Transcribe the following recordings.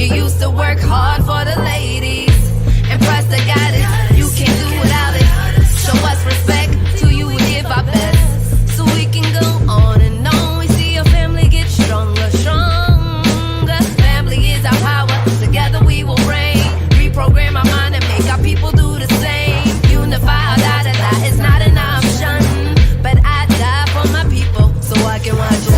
You used to work hard for the ladies. Impress the goddess, you can't do without it. Show us respect, to you we give our best. So we can go on and on. We see your family get stronger, stronger. Family is our power, together we will reign. Reprogram our mind and make our people do the same. Unify our da-da-da, it's not an option. But I die for my people, so I can watch it.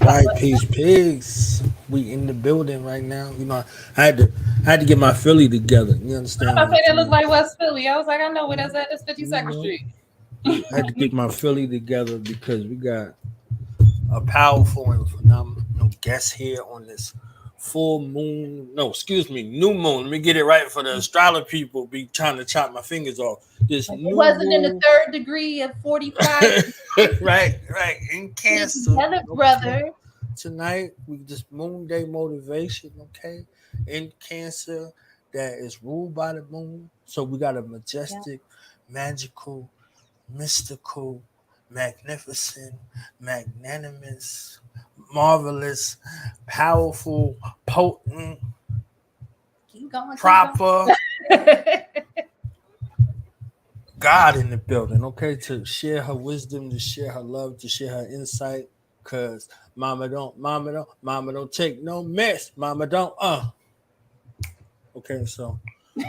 Right, peace. We in the building right now. You know, I had to get my Philly together. You understand? I say that look like West Philly. I was like, I know where that's at. That's 52nd Street. I had to get my Philly together because we got a powerful and phenomenal guest here on this new moon. Let me get it right for the astrologer people. Be trying to chop my fingers off. This it wasn't moon. In the third degree of 45. right. In Cancer, together, brother. Tonight we just Moonday motivation. Okay, in Cancer that is ruled by the moon. So we got a majestic, magical, mystical, magnificent, magnanimous, marvelous, powerful, potent, proper God in the building, okay, to share her wisdom, to share her love, to share her insight, because mama don't take no mess. Mama don't, Okay, so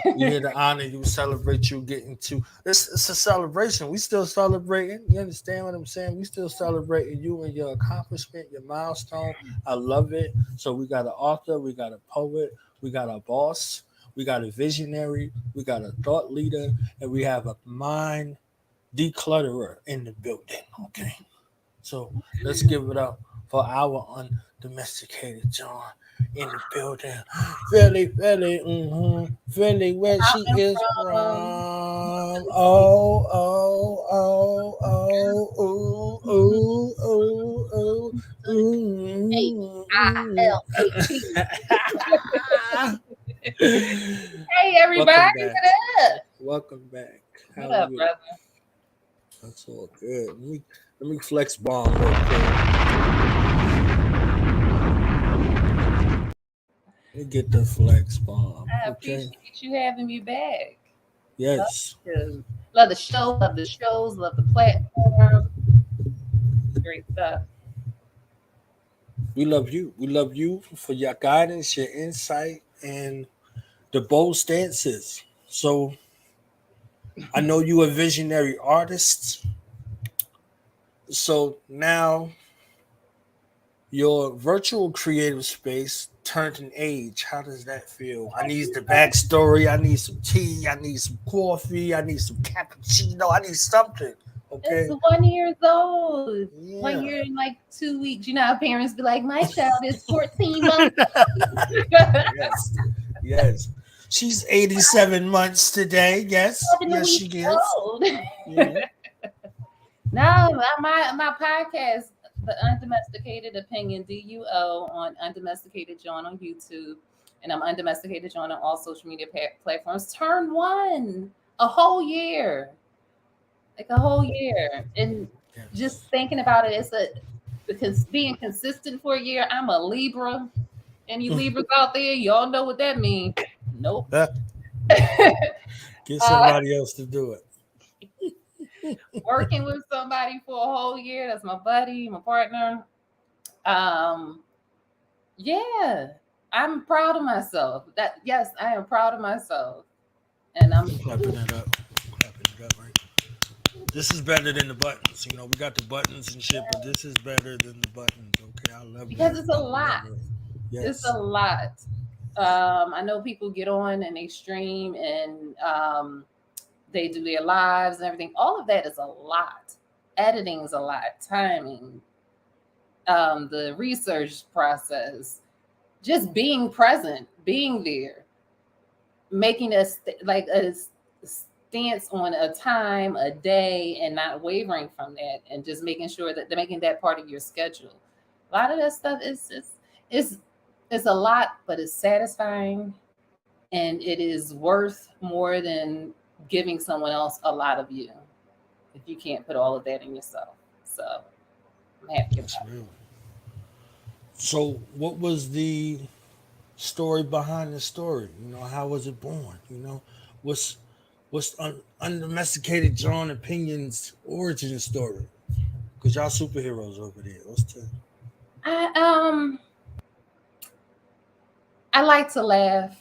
we're here to honor you, celebrate you getting to it's a celebration. We still celebrating. You understand what I'm saying? We still celebrating you and your accomplishment, your milestone. I love it. So we got an author, we got a poet, we got a boss, we got a visionary, we got a thought leader, and we have a mind declutterer in the building. Okay. So let's give it up for our undomesticated John in the building. Philly, Philly, where she is from. Hey, everybody. Welcome back. What up, brother? That's all good. Let me flex bomb real quick. Let me get the flex bomb. I appreciate you having me back. Yes. Love the show, love the platform. Great stuff. We love you. We love you for your guidance, your insight, and the bold stances. So I know you a visionary artist. So now your virtual creative space turned an age. How does that feel? I need the backstory. I need some tea. I need some coffee. I need some cappuccino. I need something. Okay. It's 1 year old. Yeah. 1 year and like 2 weeks. You know how parents be like, my child is 14 months. Yes. She's 87 months today. Yes. Yes, she is. Yeah. No, my podcast The Undomesticated Opinion, DUO, on Undomesticated John on YouTube. And I'm Undomesticated John on all social media platforms. Turn 1, a whole year. Like a whole year. And just thinking about it, because being consistent for a year, I'm a Libra. Any Libras out there, y'all know what that means. Nope. Get somebody else to do it. Working with somebody for a whole year, that's my buddy, my partner. Yeah, I'm proud of myself. Yes, I am proud of myself. And I'm clapping it up. Right? This is better than the buttons. You know, we got the buttons and shit, but this is better than the buttons. Okay, I love it. Because it's a lot. Yes. It's a lot. I know people get on and they stream and they do their lives and everything. All of that is a lot. Editing is a lot. Timing, the research process, just being present, being there, making a stance on a time, a day, and not wavering from that, and just making sure that they're making that part of your schedule. A lot of that stuff is a lot, but it's satisfying, and it is worth more than giving someone else a lot of you if you can't put all of that in yourself. So I'm happy about it. So what was the story behind the story? You know, how was it born? You know, what's Undomesticated John Opinion's origin story? Because y'all superheroes over there. Let's tell. I like to laugh.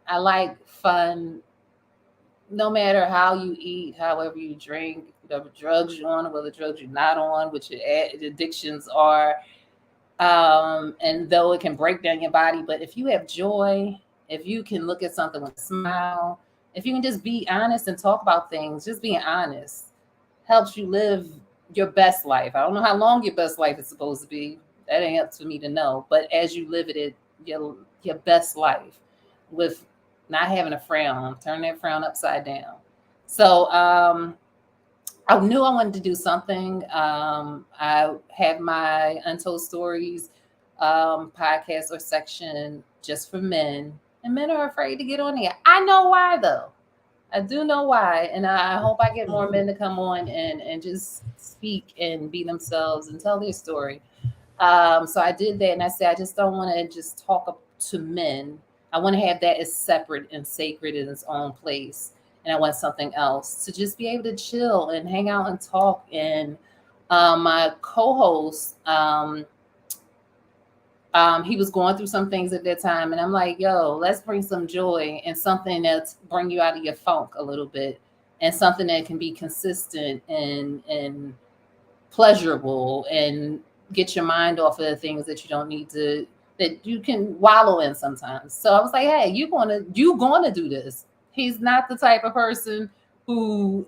I like fun. No matter how you eat, however you drink, whatever drugs you're on, or whether drugs you're not on, what your addictions are. And though it can break down your body, but if you have joy, if you can look at something with a smile, if you can just be honest and talk about things, just being honest helps you live your best life. I don't know how long your best life is supposed to be. That ain't up to me to know. But as you live it, your best life with not having a frown, turn that frown upside down. So I knew I wanted to do something. I have my Untold Stories podcast or section just for men, and men are afraid to get on there. I know why, though. I do know why, and I hope I get more men to come on and just speak and be themselves and tell their story. So I did that, and I said I just don't want to just talk to men. I want to have that as separate and sacred in its own place. And I want something else to just be able to chill and hang out and talk. And my co-host, he was going through some things at that time. And I'm like, yo, let's bring some joy and something that's bring you out of your funk a little bit, and something that can be consistent and pleasurable and get your mind off of the things that you don't need to, that you can wallow in sometimes. So I was like, hey, you gonna do this. He's not the type of person who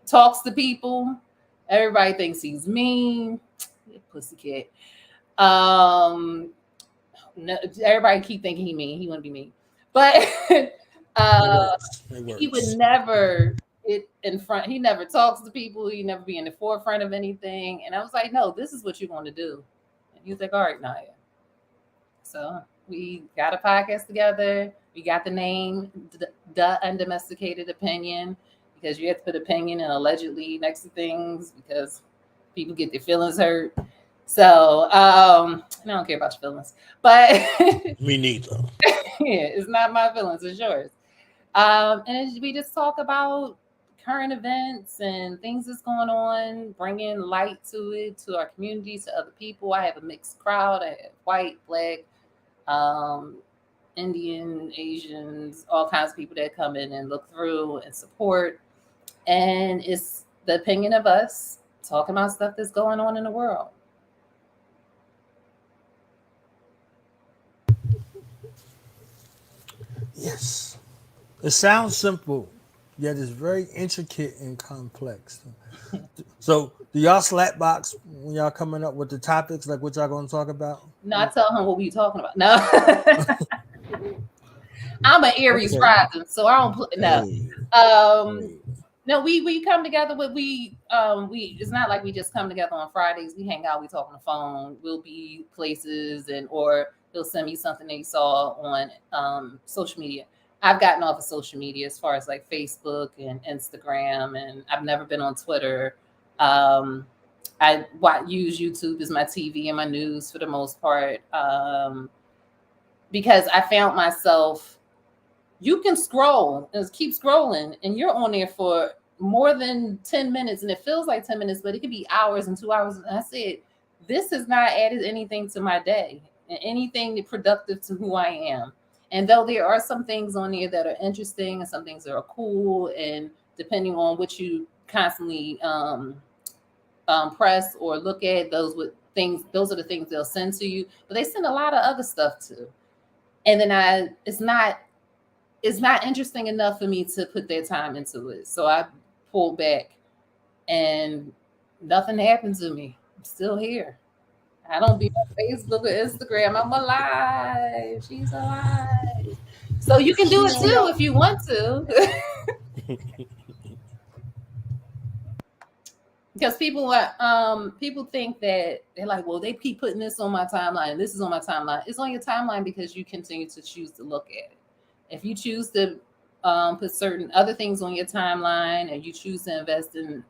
talks to people. Everybody thinks he's mean. Pussycat. No, everybody keep thinking he's mean. He wouldn't be mean. But he would never in front. He never talks to people. He never be in the forefront of anything. And I was like, no, this is what you want to do. And he was like, all right, Niya. So we got a podcast together. We got the name, The Undomesticated Opinion, because you have to put opinion and allegedly next to things because people get their feelings hurt. So I don't care about your feelings, but me neither. Yeah, it's not my feelings, it's yours. And we just talk about current events and things that's going on, bringing light to it, to our community, to other people. I have a mixed crowd. I have white, black, Indian, Asians, all kinds of people that come in and look through and support. And it's the opinion of us talking about stuff that's going on in the world. Yes. It sounds simple, yet it's very intricate and complex. So do y'all slap box when y'all coming up with the topics, like what y'all gonna talk about? No, I tell him what we talking about. No. I'm an Aries rising, so I don't put no. No, we come together with we it's not like we just come together on Fridays. We hang out, we talk on the phone, we'll be places and or he'll send me something that he saw on social media. I've gotten off of social media as far as like Facebook and Instagram, and I've never been on Twitter. Use YouTube as my TV and my news for the most part, because I found myself, you can scroll and keep scrolling and you're on there for more than 10 minutes and it feels like 10 minutes, but it could be hours and 2 hours. And I said, this has not added anything to my day and anything productive to who I am. And though there are some things on there that are interesting and some things that are cool, and depending on what you constantly press or look at, those are the things they'll send to you, but they send a lot of other stuff too. And then it's not interesting enough for me to put that time into it. So I pulled back and nothing happened to me. I'm still here. I don't be on Facebook or Instagram. I'm alive. She's alive. So you can do it too if you want to. Because people think that they're like, well, they keep putting this on my timeline. This is on my timeline. It's on your timeline because you continue to choose to look at it. If you choose to put certain other things on your timeline, and you choose to invest in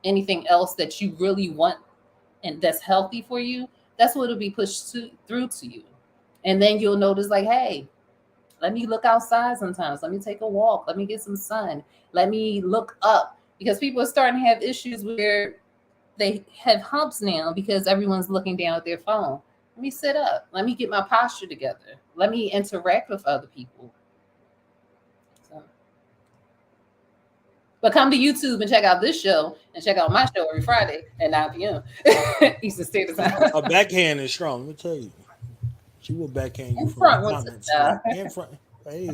anything else that you really want and that's healthy for you, that's what will be pushed through to you. And then you'll notice like, hey, let me look outside sometimes. Let me take a walk. Let me get some sun. Let me look up. Because people are starting to have issues where they have humps now because everyone's looking down at their phone. Let me sit up. Let me get my posture together. Let me interact with other people. But come to YouTube and check out this show and check out my show every Friday at 9 p.m. Eastern Standard Time. A backhand is strong. Let me tell you. She will backhand you In from front the with comments. it, In front. Hey.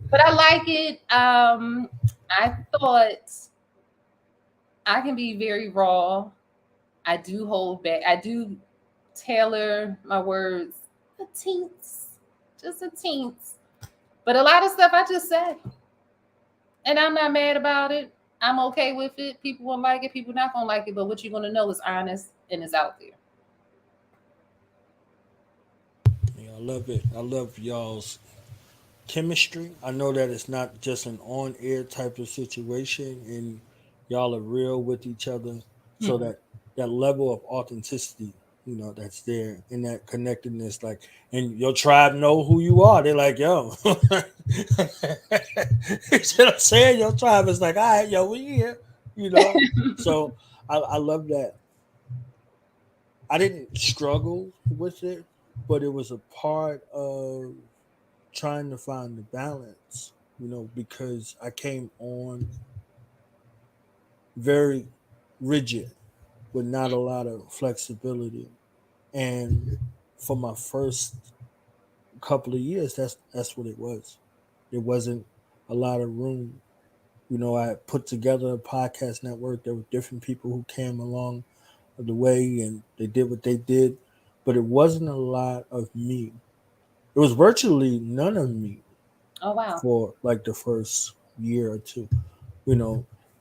But I like it. I thought I can be very raw. I do hold back. I do tailor my words a teens, just a teens. But a lot of stuff I just said. And I'm not mad about it. I'm okay with it. People won't like it. People not going to like it. But what you're going to know is honest and it's out there. Yeah, I love it. I love y'all's chemistry. I know that it's not just an on-air type of situation, and y'all are real with each other. So that level of authenticity, that's there, and that connectedness, like, and your tribe know who you are. They're like, yo, you see what I'm saying? Your tribe is like, all right, yo, we here, So I love that. I didn't struggle with it, but it was a part of trying to find the balance, because I came on very rigid with not a lot of flexibility. And for my first couple of years, that's what it was. There wasn't a lot of room. I put together a podcast network. There were different people who came along the way and they did what they did, but it wasn't a lot of me. It was virtually none of me. Oh, wow. For like the first year or two,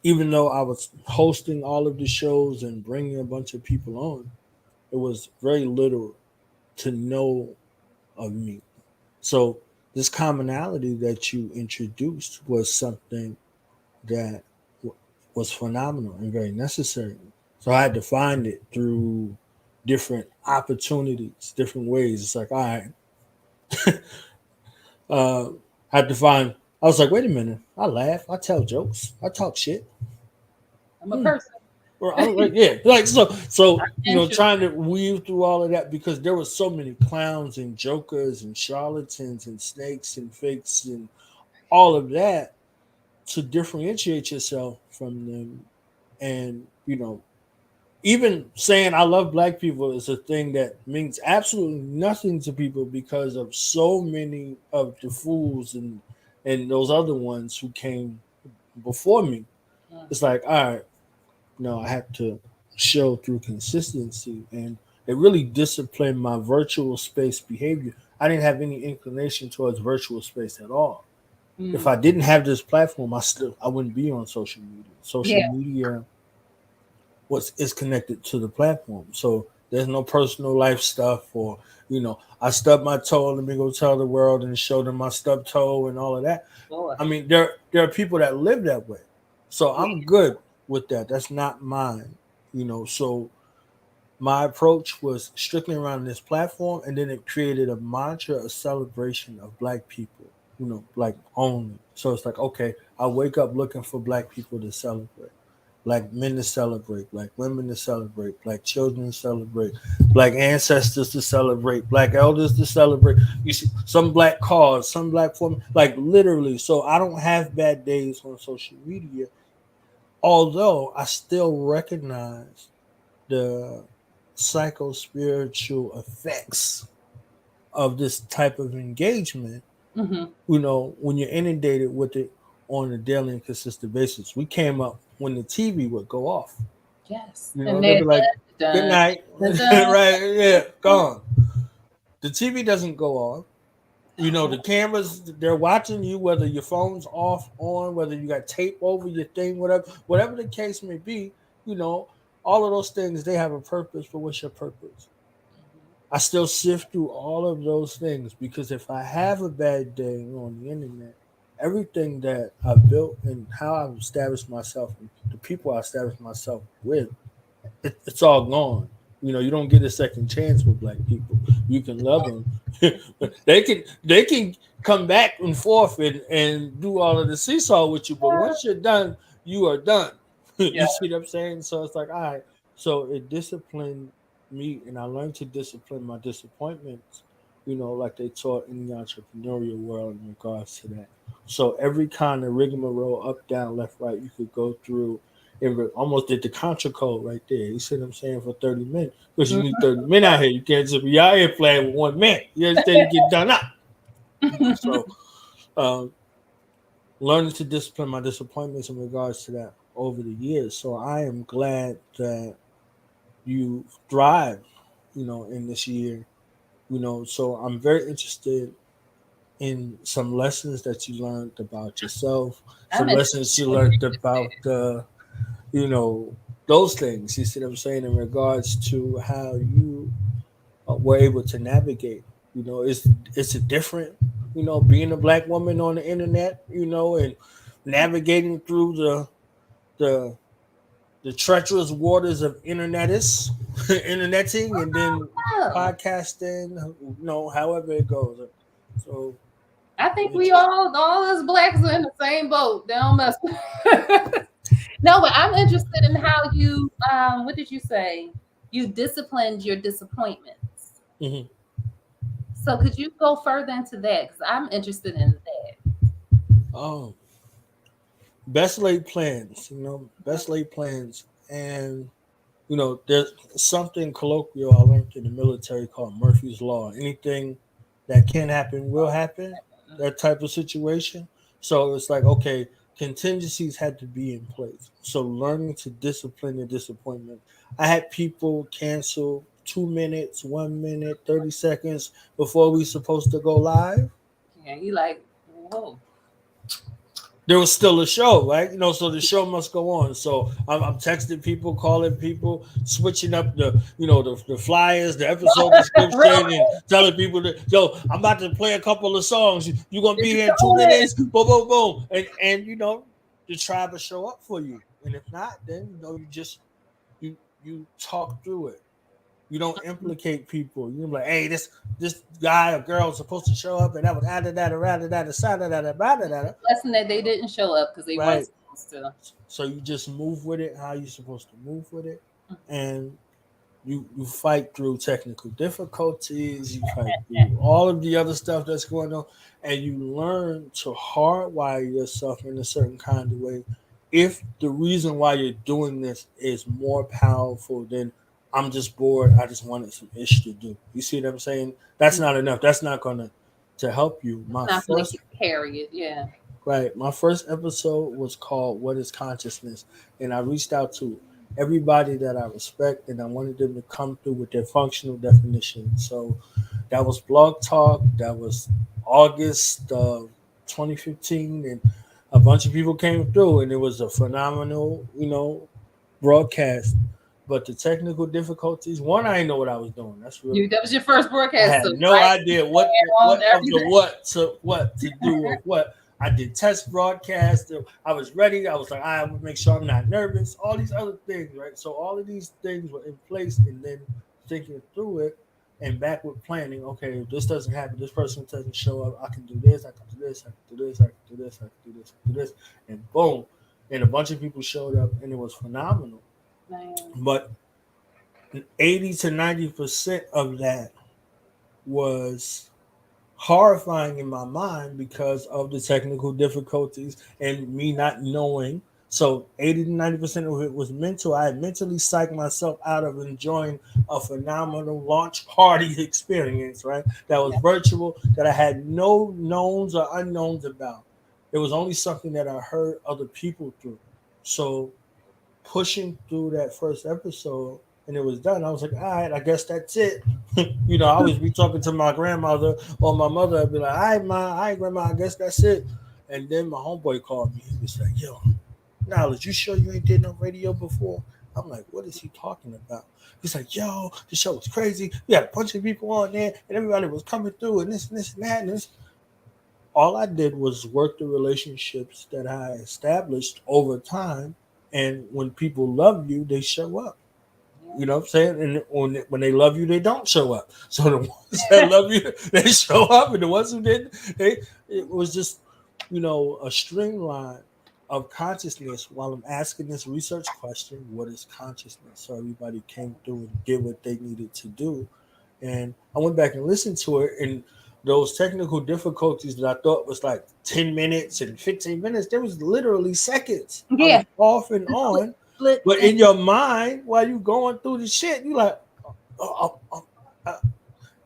even though I was hosting all of the shows and bringing a bunch of people on, it was very little to know of me. So this commonality that you introduced was something that was phenomenal and very necessary. So I had to find it through different opportunities, different ways. It's like, all right, had to find. I was like, wait a minute. I laugh. I tell jokes. I talk shit. I'm a person. Or I'm like, yeah, like so. Trying to weave through all of that because there were so many clowns and jokers and charlatans and snakes and fakes and all of that to differentiate yourself from them. And even saying I love black people is a thing that means absolutely nothing to people because of so many of the fools and those other ones who came before me. It's like, all right, I have to show through consistency, and it really disciplined my virtual space behavior. I didn't have any inclination towards virtual space at all. If I didn't have this platform, I wouldn't be on social media. Social Yeah. media is connected to the platform. So there's no personal life stuff, or I stubbed my toe, let me go tell the world and show them my stubbed toe and all of that. Sure. I mean, there are people that live that way. So Yeah. I'm good with that. That's not mine. So my approach was strictly around this platform, and then it created a mantra, a celebration of Black people, like only. So it's like, okay, I wake up looking for Black people to celebrate, Black men to celebrate, Black women to celebrate, Black children to celebrate, Black ancestors to celebrate, Black elders to celebrate. You see, some Black cause, some Black woman, like literally. So I don't have bad days on social media, although I still recognize the psycho-spiritual effects of this type of engagement, Hmm. when you're inundated with it on a daily and consistent basis. We came up when the TV would go off. Yes. They'd And be then like, good done, night. done. Right, yeah, gone. The TV doesn't go off. The cameras, they're watching you, whether your phone's off, on, whether you got tape over your thing, whatever the case may be, all of those things, they have a purpose. But what's your purpose? I still sift through all of those things, because if I have a bad day on the internet, everything that I've built and how I've established myself and the people I established myself with, it's all gone. You don't get a second chance with Black people. You can love them. They can come back and forth and do all of the seesaw with you, but once you're done, you are done. Yeah. You see what I'm saying? So it's like, all right. So it disciplined me, and I learned to discipline my disappointments, like they taught in the entrepreneurial world in regards to that. So every kind of rigmarole, up, down, left, right, you could go through. It almost did the contra code right there. You see what I'm saying? For 30 minutes. Because you need 30 men out here. You can't just be out here playing with 1 man. You understand? You get done up. So um, learning to discipline my disappointments in regards to that over the years. So I am glad that you thrive, in this year. So I'm very interested in some lessons that you learned about yourself, I'm some lessons you learned about you know those things. You see what I'm saying, in regards to how you were able to navigate. It's a different, being a Black woman on the internet, and navigating through the the treacherous waters of interneting, and then Oh, podcasting, however it goes. So I think we it's all us Blacks are in the same boat. They don't mess. No, but I'm interested in how you what did you say? You disciplined your disappointments. mhm. So could you go further into that? Because I'm interested in that. Oh, best laid plans, best laid plans. And there's something colloquial I learned in the military called Murphy's Law. Anything that can happen will happen, that type of situation. So it's like, okay, contingencies had to be in place. So learning to discipline the disappointment. I had people cancel 2 minutes, 1 minute, 30 seconds before we supposed to go live. Yeah, you like, whoa. There was still a show, right? So the show must go on. So I'm texting people, calling people, switching up the flyers, the episode description, Really? and telling people that, yo, I'm about to play a couple of songs. You're gonna be It's here in 2 minutes. going. Boom, boom, boom, and the tribe will show up for you. And if not, then you just you talk through it. You don't implicate people. You're like, hey, this guy or girl is supposed to show up, and that was da da da da da. Lesson that they didn't show up because they weren't Right. supposed to. So you just move with it how you're supposed to move with it, and you fight through technical difficulties. You fight through all of the other stuff that's going on, and you learn to hardwire yourself in a certain kind of way. If the reason why you're doing this is more powerful than I'm just bored, I just wanted some ish to do. You see what I'm saying? That's not enough. That's not gonna to help you. It's not going to carry it. Yeah. Right. My first episode was called What is Consciousness? And I reached out to everybody that I respect, and I wanted them to come through with their functional definition. So that was Blog Talk. That was August 2015, and a bunch of people came through, and it was a phenomenal, broadcast. But the technical difficulties, one, I didn't know what I was doing. That's real. That was your first I broadcast, had so no idea what of the everything. what to do or what. I did test broadcast. I was ready. I was like, I would make sure I'm not nervous. All these other things, right? So all of these things were in place, and then thinking through it and backward planning. Okay, if this doesn't happen, this person doesn't show up. I can do this. I can do this. I can do this. I can do this. I can do this. I can do this. And boom, and a bunch of people showed up, and it was phenomenal. Man. But 80 to 90% of that was horrifying in my mind because of the technical difficulties and me not knowing. So 80 to 90% of it was mental. I had mentally psyched myself out of enjoying a phenomenal launch party experience, right? That was virtual, that I had no knowns or unknowns about. It was only something that I heard other people through. So pushing through that first episode, and it was done, I was like, all right, I guess that's it. I always be talking to my grandmother or my mother. I'd be like, all right, grandma, I guess that's it. And then my homeboy called me. He was like, yo, Knowledge, you sure you ain't did no radio before? I'm like, what is he talking about? He's like, yo, the show was crazy. We had a bunch of people on there, and everybody was coming through, and this and this and that. And this. All I did was work the relationships that I established over time. And when people love you, they show up. You know what I'm saying? And when they love you, they don't show up. So the ones that love you, they show up, and the ones who didn't, it was just, a streamline of consciousness while I'm asking this research question, what is consciousness? So everybody came through and did what they needed to do. And I went back and listened to it, and those technical difficulties that I thought was like 10 minutes and 15 minutes, there was literally seconds. Yeah. I was off and on. But in your mind, while you going through the shit, you like,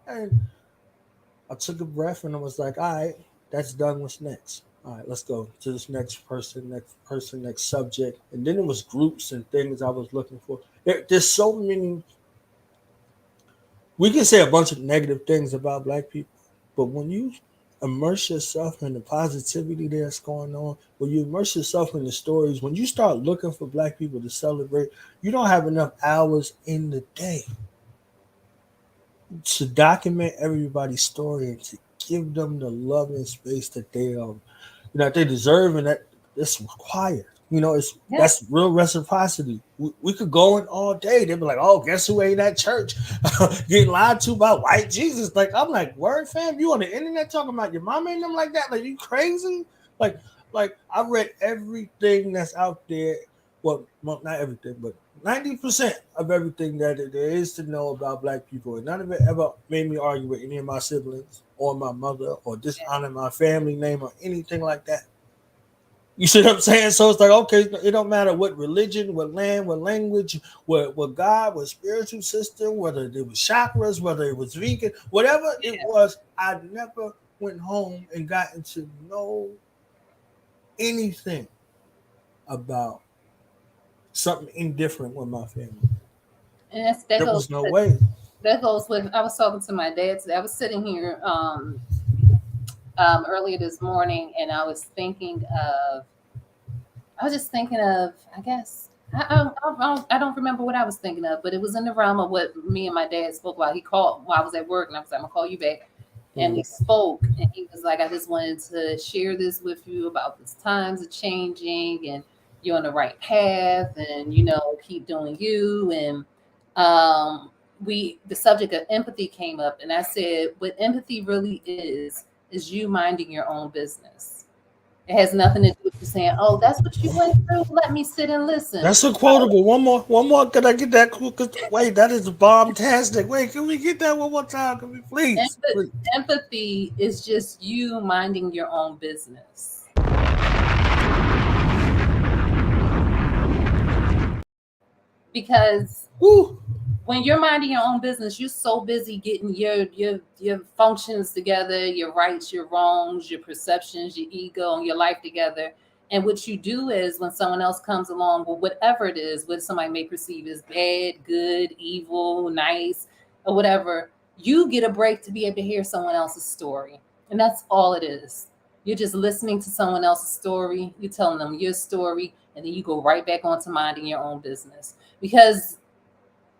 and I took a breath and I was like, all right, that's done. What's next? All right, let's go to this next person, next subject. And then it was groups and things I was looking for. There's so many. We can say a bunch of negative things about Black people, but when you immerse yourself in the positivity that's going on, when you immerse yourself in the stories, when you start looking for Black people to celebrate, you don't have enough hours in the day to document everybody's story and to give them the love and space that they they deserve, and that it's required. That's real reciprocity. We could go in all day. They'd be like, "Oh, guess who ain't at church getting lied to about white Jesus?" Like, I'm like, "Word, fam, you on the internet talking about your mama and them like that? Like, you crazy?" Like I read everything that's out there. Well, not everything, but 90% of everything that there is to know about Black people, and none of it ever made me argue with any of my siblings or my mother or dishonor my family name or anything like that. You see what I'm saying? So it's like, okay, it don't matter what religion, what land, what language, what God, what spiritual system, whether it was chakras, whether it was vegan, whatever it was, I never went home and gotten to know anything about something indifferent with my family. And there was no way. That goes with, I was talking to my dad today. I was sitting here earlier this morning, and I was just thinking of, I guess, I don't remember what I was thinking of, but it was in the realm of what me and my dad spoke about. He called while I was at work, and I was like, I'm gonna call you back. And we spoke, and he was like, I just wanted to share this with you about this times are changing, and you're on the right path, and keep doing you. And the subject of empathy came up, and I said, what empathy really is you minding your own business. It has nothing to do with you saying, "Oh, that's what you went through. Let me sit and listen." That's a quotable. One more. Can I get that? Wait, that is bomb-tastic. Wait, can we get that one more time? Can we please? Empathy is just you minding your own business. Because when you're minding your own business, you're so busy getting your functions together, your rights, your wrongs, your perceptions, your ego, and your life together. And what you do is when someone else comes along with whatever it is, what somebody may perceive as bad, good, evil, nice, or whatever, you get a break to be able to hear someone else's story. And that's all it is. You're just listening to someone else's story. You're telling them your story, and then you go right back onto minding your own business. Because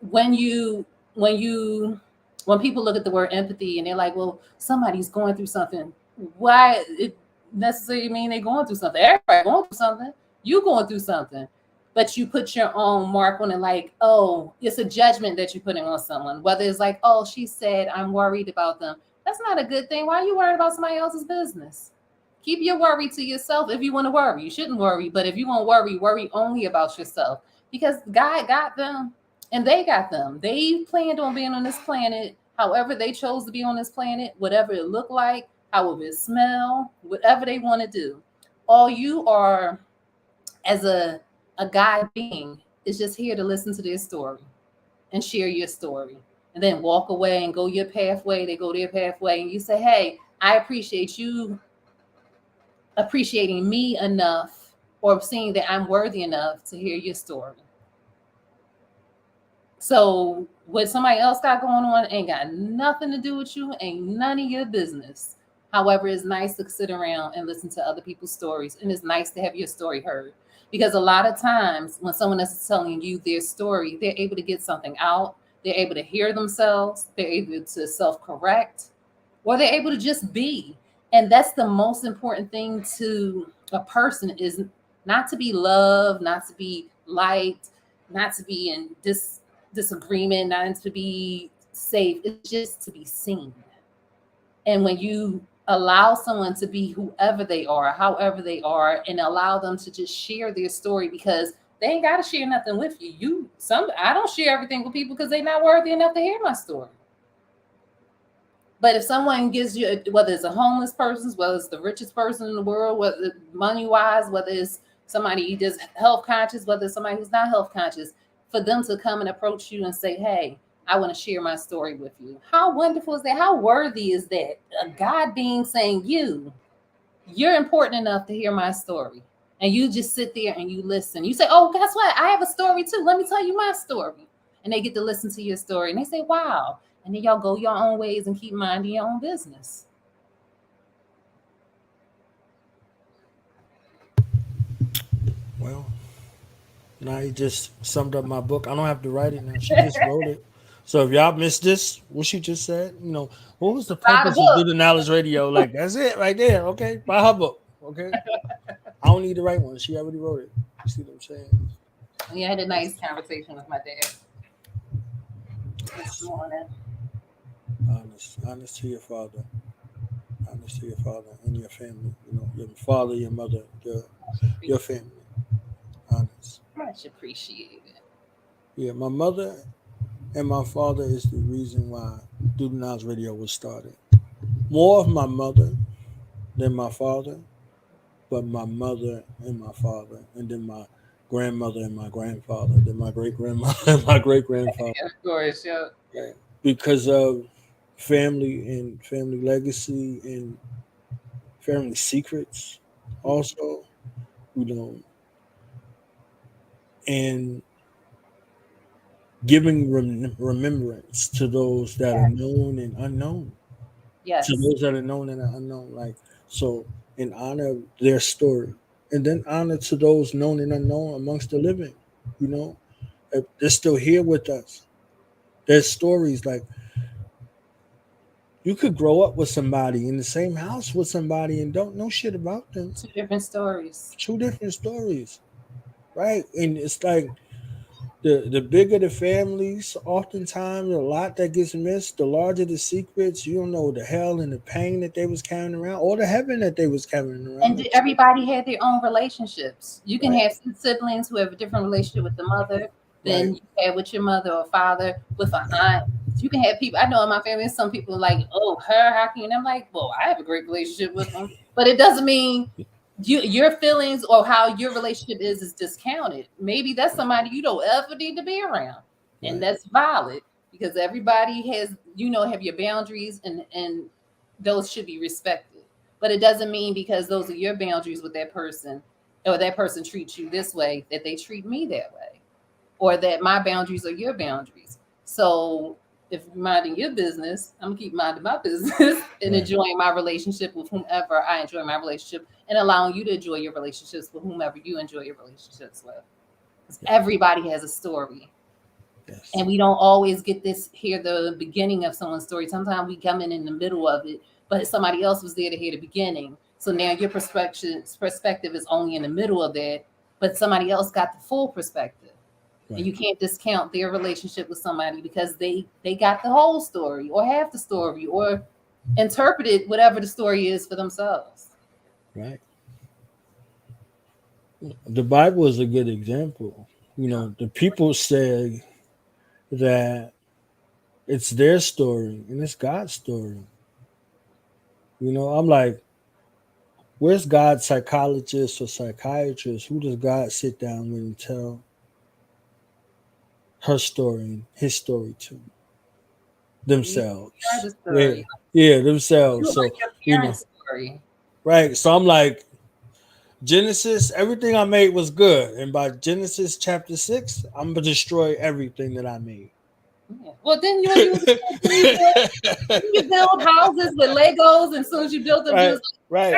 when you when you when people look at the word empathy and they're like, well, somebody's going through something, why it necessarily mean they're going through something? Everybody going through something. You going through something, but you put your own mark on it, like, oh, it's a judgment that you're putting on someone. Whether it's like, oh, she said I'm worried about them. That's not a good thing. Why are you worried about somebody else's business? Keep your worry to yourself. If you want to worry, you shouldn't worry. But if you want to worry only about yourself, because God got them and they got them. They planned on being on this planet, however they chose to be on this planet, whatever it looked like, however it smelled, whatever they want to do. All you are as a God being is just here to listen to their story and share your story. And then walk away and go your pathway. They go their pathway. And you say, hey, I appreciate you appreciating me enough or seeing that I'm worthy enough to hear your story. So what somebody else got going on ain't got nothing to do with you, ain't none of your business. However, it's nice to sit around and listen to other people's stories, and it's nice to have your story heard. Because a lot of times when someone else is telling you their story, they're able to get something out, they're able to hear themselves, they're able to self-correct, or they're able to just be. And that's the most important thing to a person, is not to be loved, not to be liked, not to be in disagreement, not to be safe. It's just to be seen. And when you allow someone to be whoever they are, however they are, and allow them to just share their story, because they ain't got to share nothing with you. I don't share everything with people because they're not worthy enough to hear my story. But if someone gives you, whether it's a homeless person, whether it's the richest person in the world, whether money-wise, whether it's somebody just health conscious, whether it's somebody who's not health conscious, for them to come and approach you and say, hey, I want to share my story with you. How wonderful is that? How worthy is that? A God being saying, you're important enough to hear my story. And you just sit there and you listen. You say, oh, guess what? I have a story too. Let me tell you my story. And they get to listen to your story. And they say, wow. And then y'all go your own ways and keep minding your own business. Well, now he just summed up my book. I don't have to write it now. She just wrote it. So if y'all missed this, what she just said, what was the purpose of Do the Knowledge Radio? Like, that's it right there. Okay. Buy her book. Okay. I don't need to write one. She already wrote it. You see what I'm saying? Yeah, I had a nice conversation with my dad this morning. Honest to your father. Honest to your father and your family. Your father, your mother, your family. Honest. Much appreciated. Yeah, my mother and my father is the reason why Do the Knowledge Radio was started. More of my mother than my father, but my mother and my father, and then my grandmother and my grandfather, then my great grandmother and my great grandfather. Yeah, of course, yeah. Right. Because of family and family legacy and family secrets, also, and giving remembrance to those that are known and unknown. Yes. To those that are known and are unknown. Like, so in honor of their story. And then honor to those known and unknown amongst the living. If they're still here with us. There's stories like, you could grow up with somebody in the same house with somebody and don't know shit about them. Two different stories. Right? And it's like, the bigger the families, oftentimes a lot that gets missed. The larger the secrets, you don't know the hell and the pain that they was carrying around, or the heaven that they was carrying around. And everybody had their own relationships. You can have some siblings who have a different relationship with the mother than you have with your mother or father, with an aunt. You can have people. I know in my family, some people are like, oh, her, how can you? And I'm like, well, I have a great relationship with them, but it doesn't mean your feelings or how your relationship is discounted. Maybe that's somebody you don't ever need to be around, and that's valid, because everybody has, have your boundaries, and those should be respected. But it doesn't mean because those are your boundaries with that person, or that person treats you this way, that they treat me that way, or that my boundaries are your boundaries. So if you're minding your business, I'm gonna keep minding my business and enjoying my relationship with whomever I enjoy my relationship, and allowing you to enjoy your relationships with whomever you enjoy your relationships with. Everybody has a story. Yes. And we don't always get this hear the beginning of someone's story. Sometimes we come in the middle of it, but somebody else was there to hear the beginning. So now your perspective is only in the middle of that, but somebody else got the full perspective. Right. And you can't discount their relationship with somebody because they got the whole story or half the story or interpreted whatever the story is for themselves. Right. The Bible is a good example. The people say that it's their story and it's God's story. I'm like, where's God's psychologist or psychiatrist? Who does God sit down with and tell her story and his story to? Themselves. Yeah, themselves. So your parents' story. Right. So I'm like, Genesis, everything I made was good. And by Genesis chapter 6, I'm gonna destroy everything that I made. Yeah. Well, then you build houses with Legos, and as soon as you build them, right.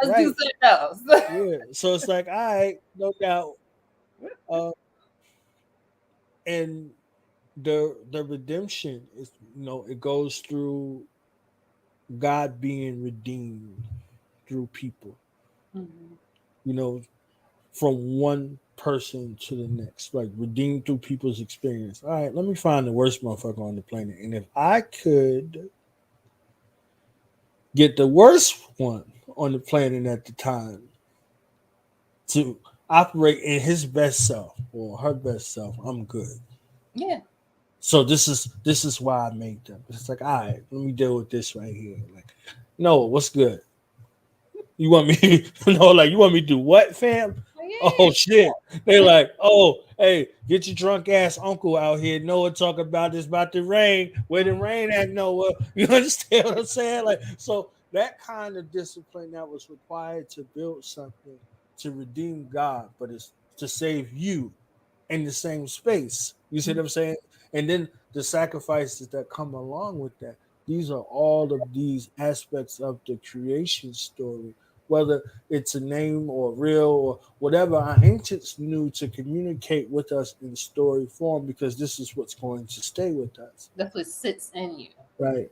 Let's do something else. Yeah. So it's like, all right, no doubt. And the redemption is, it goes through God being redeemed through people. From one person to the next, like redeemed through people's experience. All right, let me find the worst motherfucker on the planet, and if I could get the worst one on the planet at the time to operate in his best self or her best self, I'm good. Yeah. So this is why I made them. It's like, all right, let me deal with this right here. Like, no, what's good? You want me? You want me to do what, fam? Oh shit! They like, oh, hey, get your drunk ass uncle out here. Noah talk about this about the rain. Where the rain at, Noah? You understand what I'm saying? Like, so that kind of discipline that was required to build something to redeem God, but it's to save you in the same space. You see what I'm saying? And then the sacrifices that come along with that. These are all of these aspects of the creation story, whether it's a name or real or whatever our ancients knew to communicate with us in story form, because this is what's going to stay with us. That's what sits in you. Right.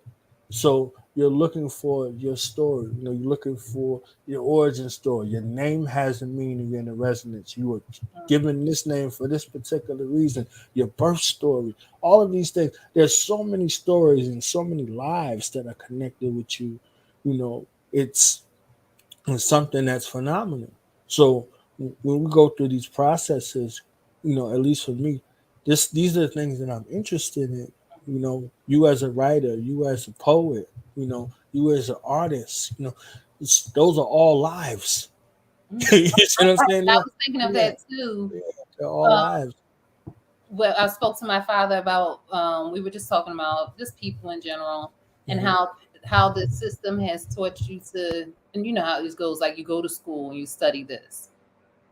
So you're looking for your story. You're looking for your origin story. Your name has a meaning and a resonance. You were given this name for this particular reason. Your birth story. All of these things. There's so many stories and so many lives that are connected with you. It's something that's phenomenal. So when we go through these processes, at least for me, these are the things that I'm interested in. You as a writer, you as a poet, you as an artist, those are all lives. You see what I'm saying? I was thinking of that too. Yeah, they're all lives. Well, I spoke to my father about, we were just talking about just people in general and how the system has taught you to, and you know how this goes, like you go to school and you study this,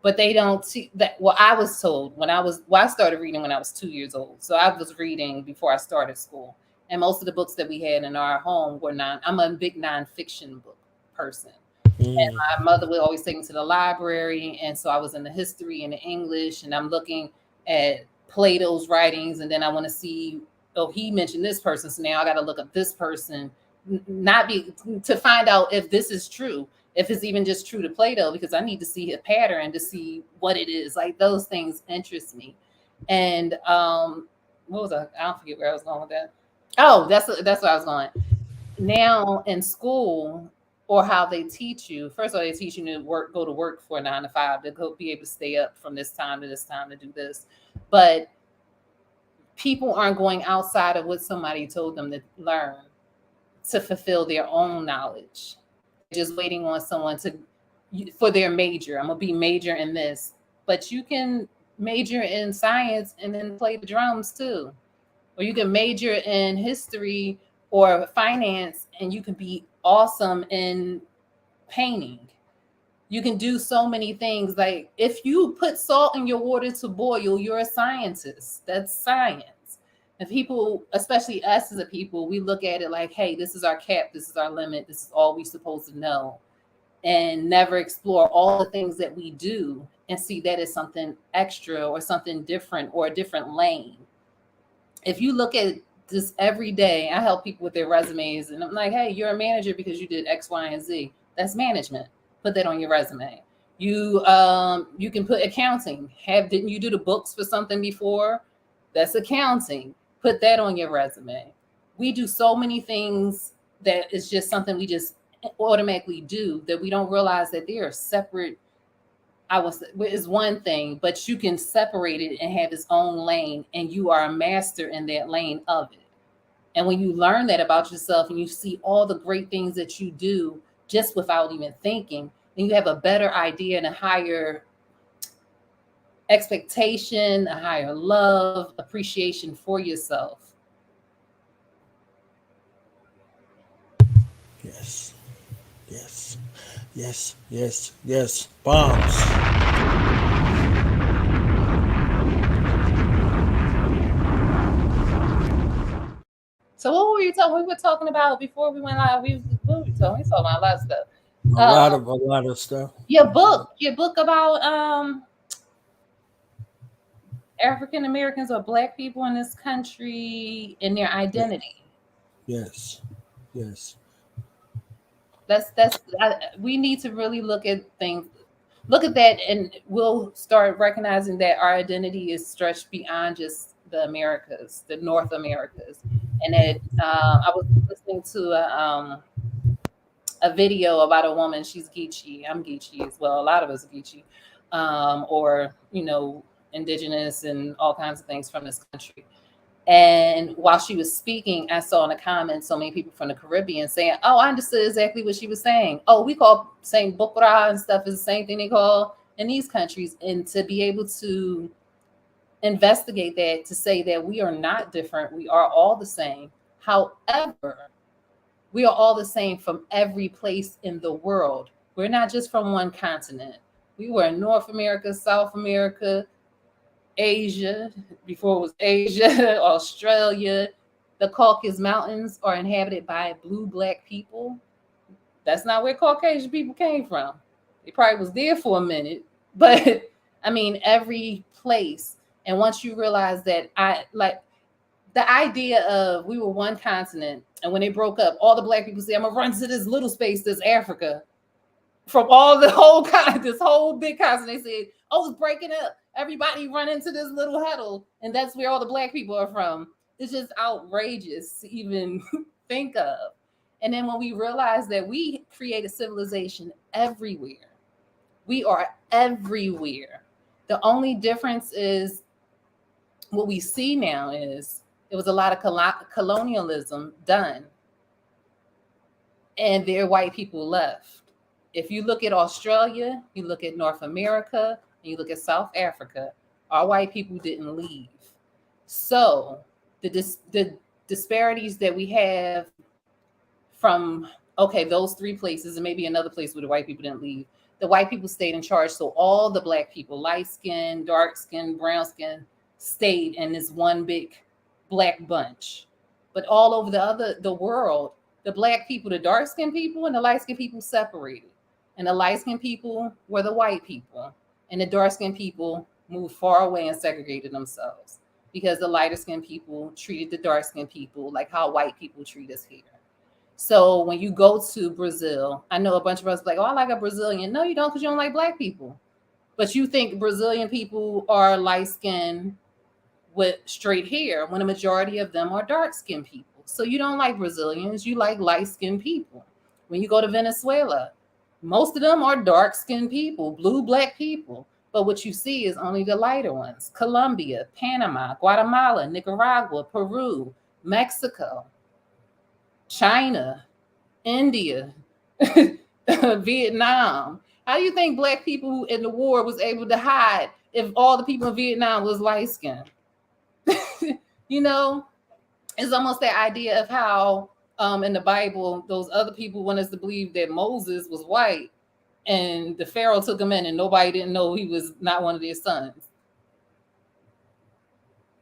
but they don't see that. Well, I was told I started reading when I was 2 years old. So I was reading before I started school. And most of the books that we had in our home were I'm a big nonfiction book person. And my mother would always take me to the library. And so I was in the history and the English, and I'm looking at Plato's writings. And then I want to see, oh, he mentioned this person. So now I got to look up this person, to find out if this is true, if it's even just true to Plato, because I need to see a pattern to see what it is. Like those things interest me. And what was I don't forget where I was going with that. Oh, that's where I was going. Now in school, or how they teach you. First of all, they teach you to go to work for 9 to 5 to be able to stay up from this time to this time to do this. But people aren't going outside of what somebody told them to learn to fulfill their own knowledge. Just waiting on someone for their major. I'm gonna be major in this, but you can major in science and then play the drums too, or you can major in history or finance and you can be awesome in painting. You can do so many things. Like if you put salt in your water to boil, you're a scientist. That's science. And people, especially us as a people, we look at it like, hey, this is our cap, this is our limit, this is all we're supposed to know, and never explore all the things that we do and see that as something extra or something different or a different lane. If you look at this every day, I help people with their resumes, and I'm like, hey, you're a manager because you did X, Y, and Z. That's management. Put that on your resume. You can put accounting. Didn't you do the books for something before? That's accounting. Put that on your resume. We do so many things that is just something we just automatically do that we don't realize that they are separate. Is one thing, but you can separate it and have its own lane, and you are a master in that lane of it. And when you learn that about yourself and you see all the great things that you do just without even thinking, then you have a better idea and a higher expectation, a higher love, appreciation for yourself. Yes. Yes. Yes. Yes. Yes. Bombs. So what were you talking? We were talking about before we went live. What were we talking? We talking about a lot of stuff. A lot of stuff. Your book about African Americans or Black people in this country and their identity. Yes. Yes. We need to really look at things. Look at that, and we'll start recognizing that our identity is stretched beyond just the Americas, the North Americas. And that I was listening to a video about a woman. She's Geechee. I'm Geechee as well. A lot of us are Geechee, or indigenous and all kinds of things from this country. And while she was speaking, I saw in the comments so many people from the Caribbean saying, "Oh, I understood exactly what she was saying. Oh, we call saying bukra and stuff is the same thing they call in these countries." And to be able to investigate that, to say that we are not different, we are all the same. However, we are all the same from every place in the world. We're not just from one continent. We were in North America, South America, Asia, before it was Asia, Australia. The Caucasus Mountains are inhabited by blue black people. That's not where Caucasian people came from. They probably was there for a minute, but I mean, every place. And once you realize that, the idea of we were one continent, and when they broke up, all the black people say, "I'm gonna run to this little space that's Africa." From all the whole this whole big continent, they said, "Oh, it's breaking up. Everybody run into this little huddle," and that's where all the black people are from. It's just outrageous to even think of. And then when we realize that we create a civilization everywhere, we are everywhere. The only difference is what we see now is there was a lot of colonialism done, and their white people left. If you look at Australia, you look at North America, and you look at South Africa, our white people didn't leave. So the disparities that we have from, those three places, and maybe another place where the white people didn't leave, the white people stayed in charge. So all the black people, light skin, dark skin, brown skin, stayed in this one big black bunch. But all over the world, the black people, the dark skinned people, and the light skinned people separated. And the light skinned people were the white people, and the dark skinned people moved far away and segregated themselves because the lighter skinned people treated the dark skinned people like how white people treat us here. So when you go to Brazil, I know a bunch of us like, "Oh, I like a Brazilian." No, you don't, because you don't like black people. But you think Brazilian people are light skinned with straight hair when a majority of them are dark skinned people. So you don't like Brazilians, you like light skinned people. When you go to Venezuela, most of them are dark skinned people, blue black people. But what you see is only the lighter ones. Colombia, Panama, Guatemala, Nicaragua, Peru, Mexico, China, India, Vietnam. How do you think black people in the war was able to hide if all the people in Vietnam was light skinned? It's almost that idea of how in the Bible, those other people want us to believe that Moses was white and the Pharaoh took him in and nobody didn't know he was not one of their sons.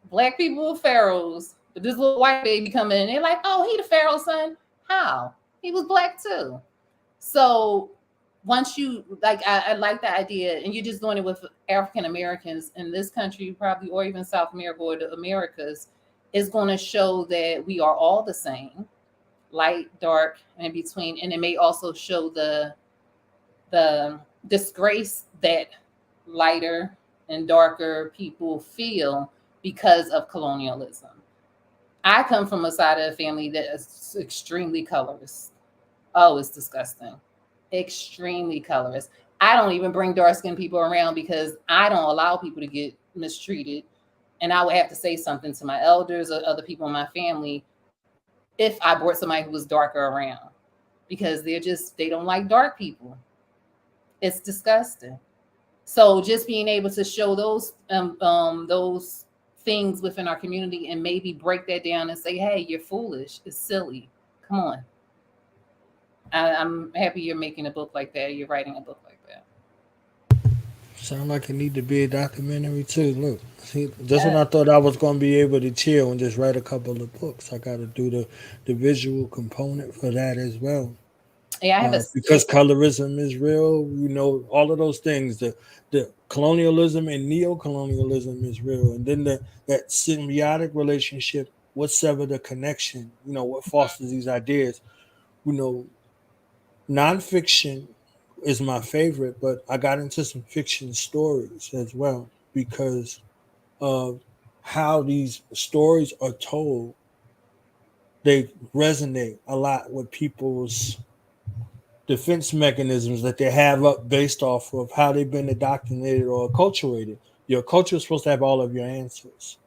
Black people were pharaohs. But this little white baby coming in, they're like, oh, he the Pharaoh's son. How? He was black too. So once you I like the idea, and you're just doing it with African Americans in this country, probably, or even South America or the Americas, is going to show that we are all the same, light, dark, and in between. And it may also show the disgrace that lighter and darker people feel because of colonialism. I come from a side of the family that is extremely colorist. Oh, it's disgusting. Extremely colorist. I don't even bring dark-skinned people around because I don't allow people to get mistreated. And I would have to say something to my elders or other people in my family if I brought somebody who was darker around, because they don't like dark people. It's disgusting. So just being able to show those things within our community and maybe break that down and say, hey, you're foolish. It's silly. Come on. I'm happy you're making a book like that. You're writing a book like that. Sound like it need to be a documentary too. Look, see, just when I thought I was gonna be able to chill and just write a couple of books, I got to do the visual component for that as well. Yeah, I have Because colorism is real, all of those things. The colonialism and neo-colonialism is real, and then that symbiotic relationship. What sever the connection? What fosters these ideas? You know, nonfiction is my favorite, but I got into some fiction stories as well because of how these stories are told. They resonate a lot with people's defense mechanisms that they have up based off of how they've been indoctrinated or acculturated. Your culture is supposed to have all of your answers,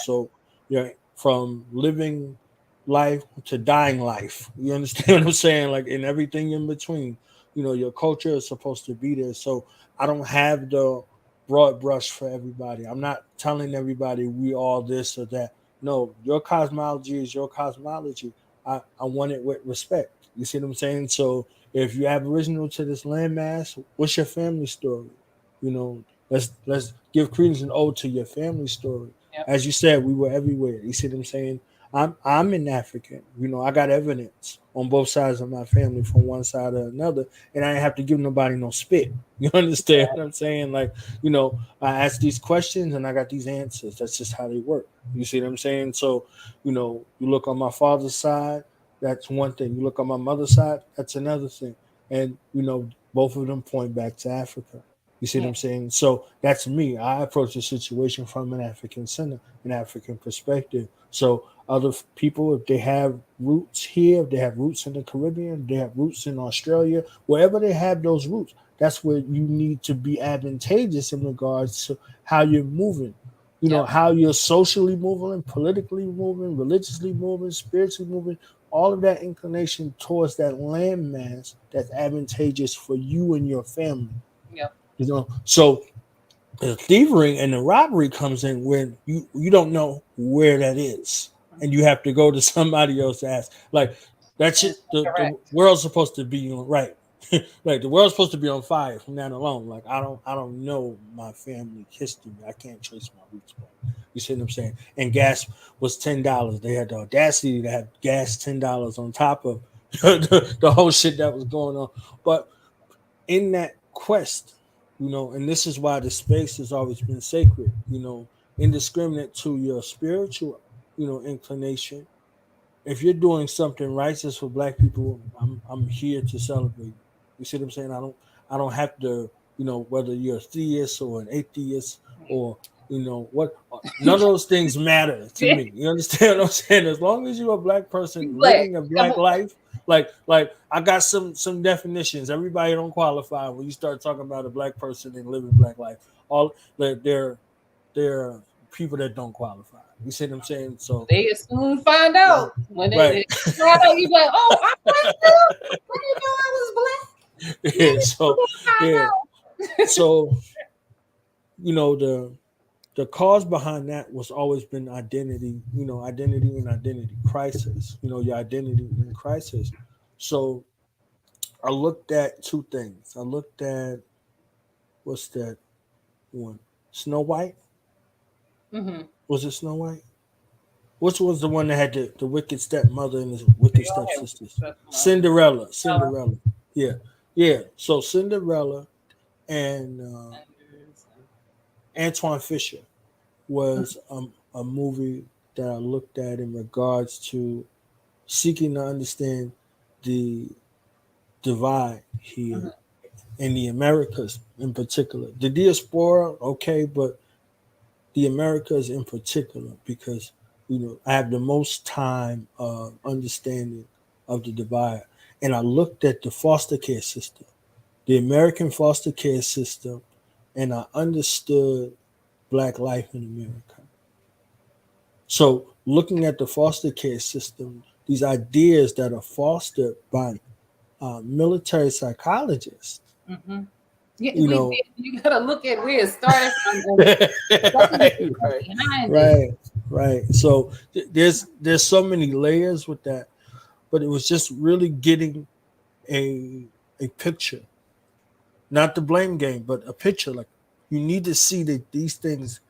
so you're from living life to dying life. You understand what I'm saying? Like in everything in between, your culture is supposed to be there. So I don't have the broad brush for everybody. I'm not telling everybody we all this or that. No, your cosmology is your cosmology. I want it with respect. You see what I'm saying? So if you're aboriginal to this landmass, what's your family story? Let's give credence and ode to your family story. Yep. As you said, we were everywhere. You see what I'm saying? I'm an African. I got evidence on both sides of my family from one side or another, and I didn't have to give nobody no spit. You understand what I'm saying? Like, I ask these questions and I got these answers. That's just how they work. You see what I'm saying? So, you look on my father's side, that's one thing. You look on my mother's side, that's another thing. And both of them point back to Africa. You see what I'm saying? So that's me. I approach the situation from an African center, an African perspective. So other people, if they have roots here, if they have roots in the Caribbean, they have roots in Australia, wherever they have those roots, that's where you need to be advantageous in regards to how you're moving. How you're socially moving, politically moving, religiously moving, spiritually moving, all of that inclination towards that landmass that's advantageous for you and your family. Yep. So the thievery and the robbery comes in when you don't know where that is, and you have to go to somebody else to ask. Like that shit, the world's supposed to be on right. Like the world's supposed to be on fire from that alone. Like I don't know my family history. I can't trace my roots back. You see what I'm saying? And gas was $10. They had the audacity to have gas $10 on top of the whole shit that was going on. But in that quest, and this is why the space has always been sacred, indiscriminate to your spiritual, inclination. If you're doing something righteous for Black people, I'm here to celebrate. You see what I'm saying? I don't have to, whether you're a theist or an atheist or what, none of those things matter to me. You understand what I'm saying? As long as you're a Black person living a Black life, like I got some definitions. Everybody don't qualify when you start talking about a Black person and living Black life. All they're people that don't qualify. You see what I'm saying? So they soon find out when they find out. You like, oh, I'm Black too. I didn't know I was Black. Yeah. So the cause behind that was always been identity. Identity and identity crisis. Your identity in crisis. So I looked at two things. I looked at what's that one? Snow White. Mm-hmm. Was it Snow White? Which was the one that had the wicked stepmother and the wicked They all have stepsisters? stuff from other. Cinderella. Ella Cinderella. Yeah. Yeah. So Cinderella and Sanders Antoine Fisher was a movie that I looked at in regards to seeking to understand the divide here in the Americas in particular. The diaspora, okay, but the Americas in particular, because I have the most time of understanding of the divide. And I looked at the foster care system, the American foster care system, and I understood Black life in America. So, looking at the foster care system, these ideas that are fostered by military psychologists, Mm-hmm. Yeah, you know, you gotta look at where it started from and right, right, behind it. right, right. So there's so many layers with that, but it was just really getting a a picture, not the blame game, but a picture. Like you need to see that these things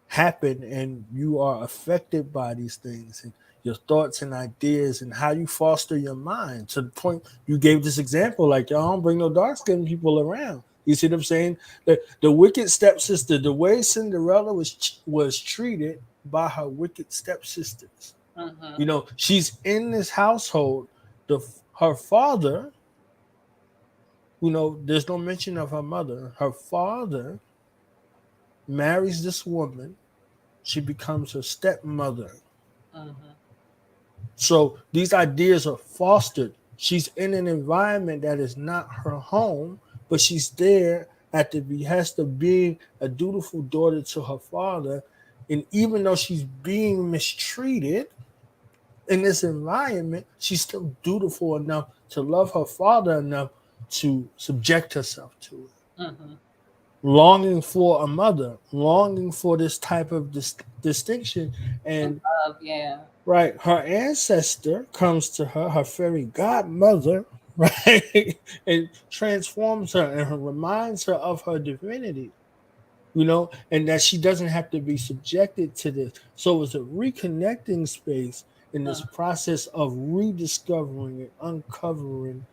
happen and you are affected by these things and your thoughts and ideas and how you foster your mind to the point you gave this example like y'all don't bring no dark skinned people around. You see what I'm saying? The wicked stepsister, the way Cinderella was treated by her wicked stepsisters. Mm-hmm. She's in this household. Her father, there's no mention of her mother. Her father marries this woman. She becomes her stepmother. Mm-hmm. So these ideas are fostered. She's in an environment that is not her home, but she's there at the behest of being a dutiful daughter to her father. And even though she's being mistreated in this environment, she's still dutiful enough to love her father enough to subject herself to it. Mm-hmm. Longing for a mother, longing for this type of distinction. And Yeah. right, her ancestor comes to her, her fairy godmother, right, and transforms her and reminds her of her divinity, and that she doesn't have to be subjected to this. So it's a reconnecting space in this process of rediscovering and uncovering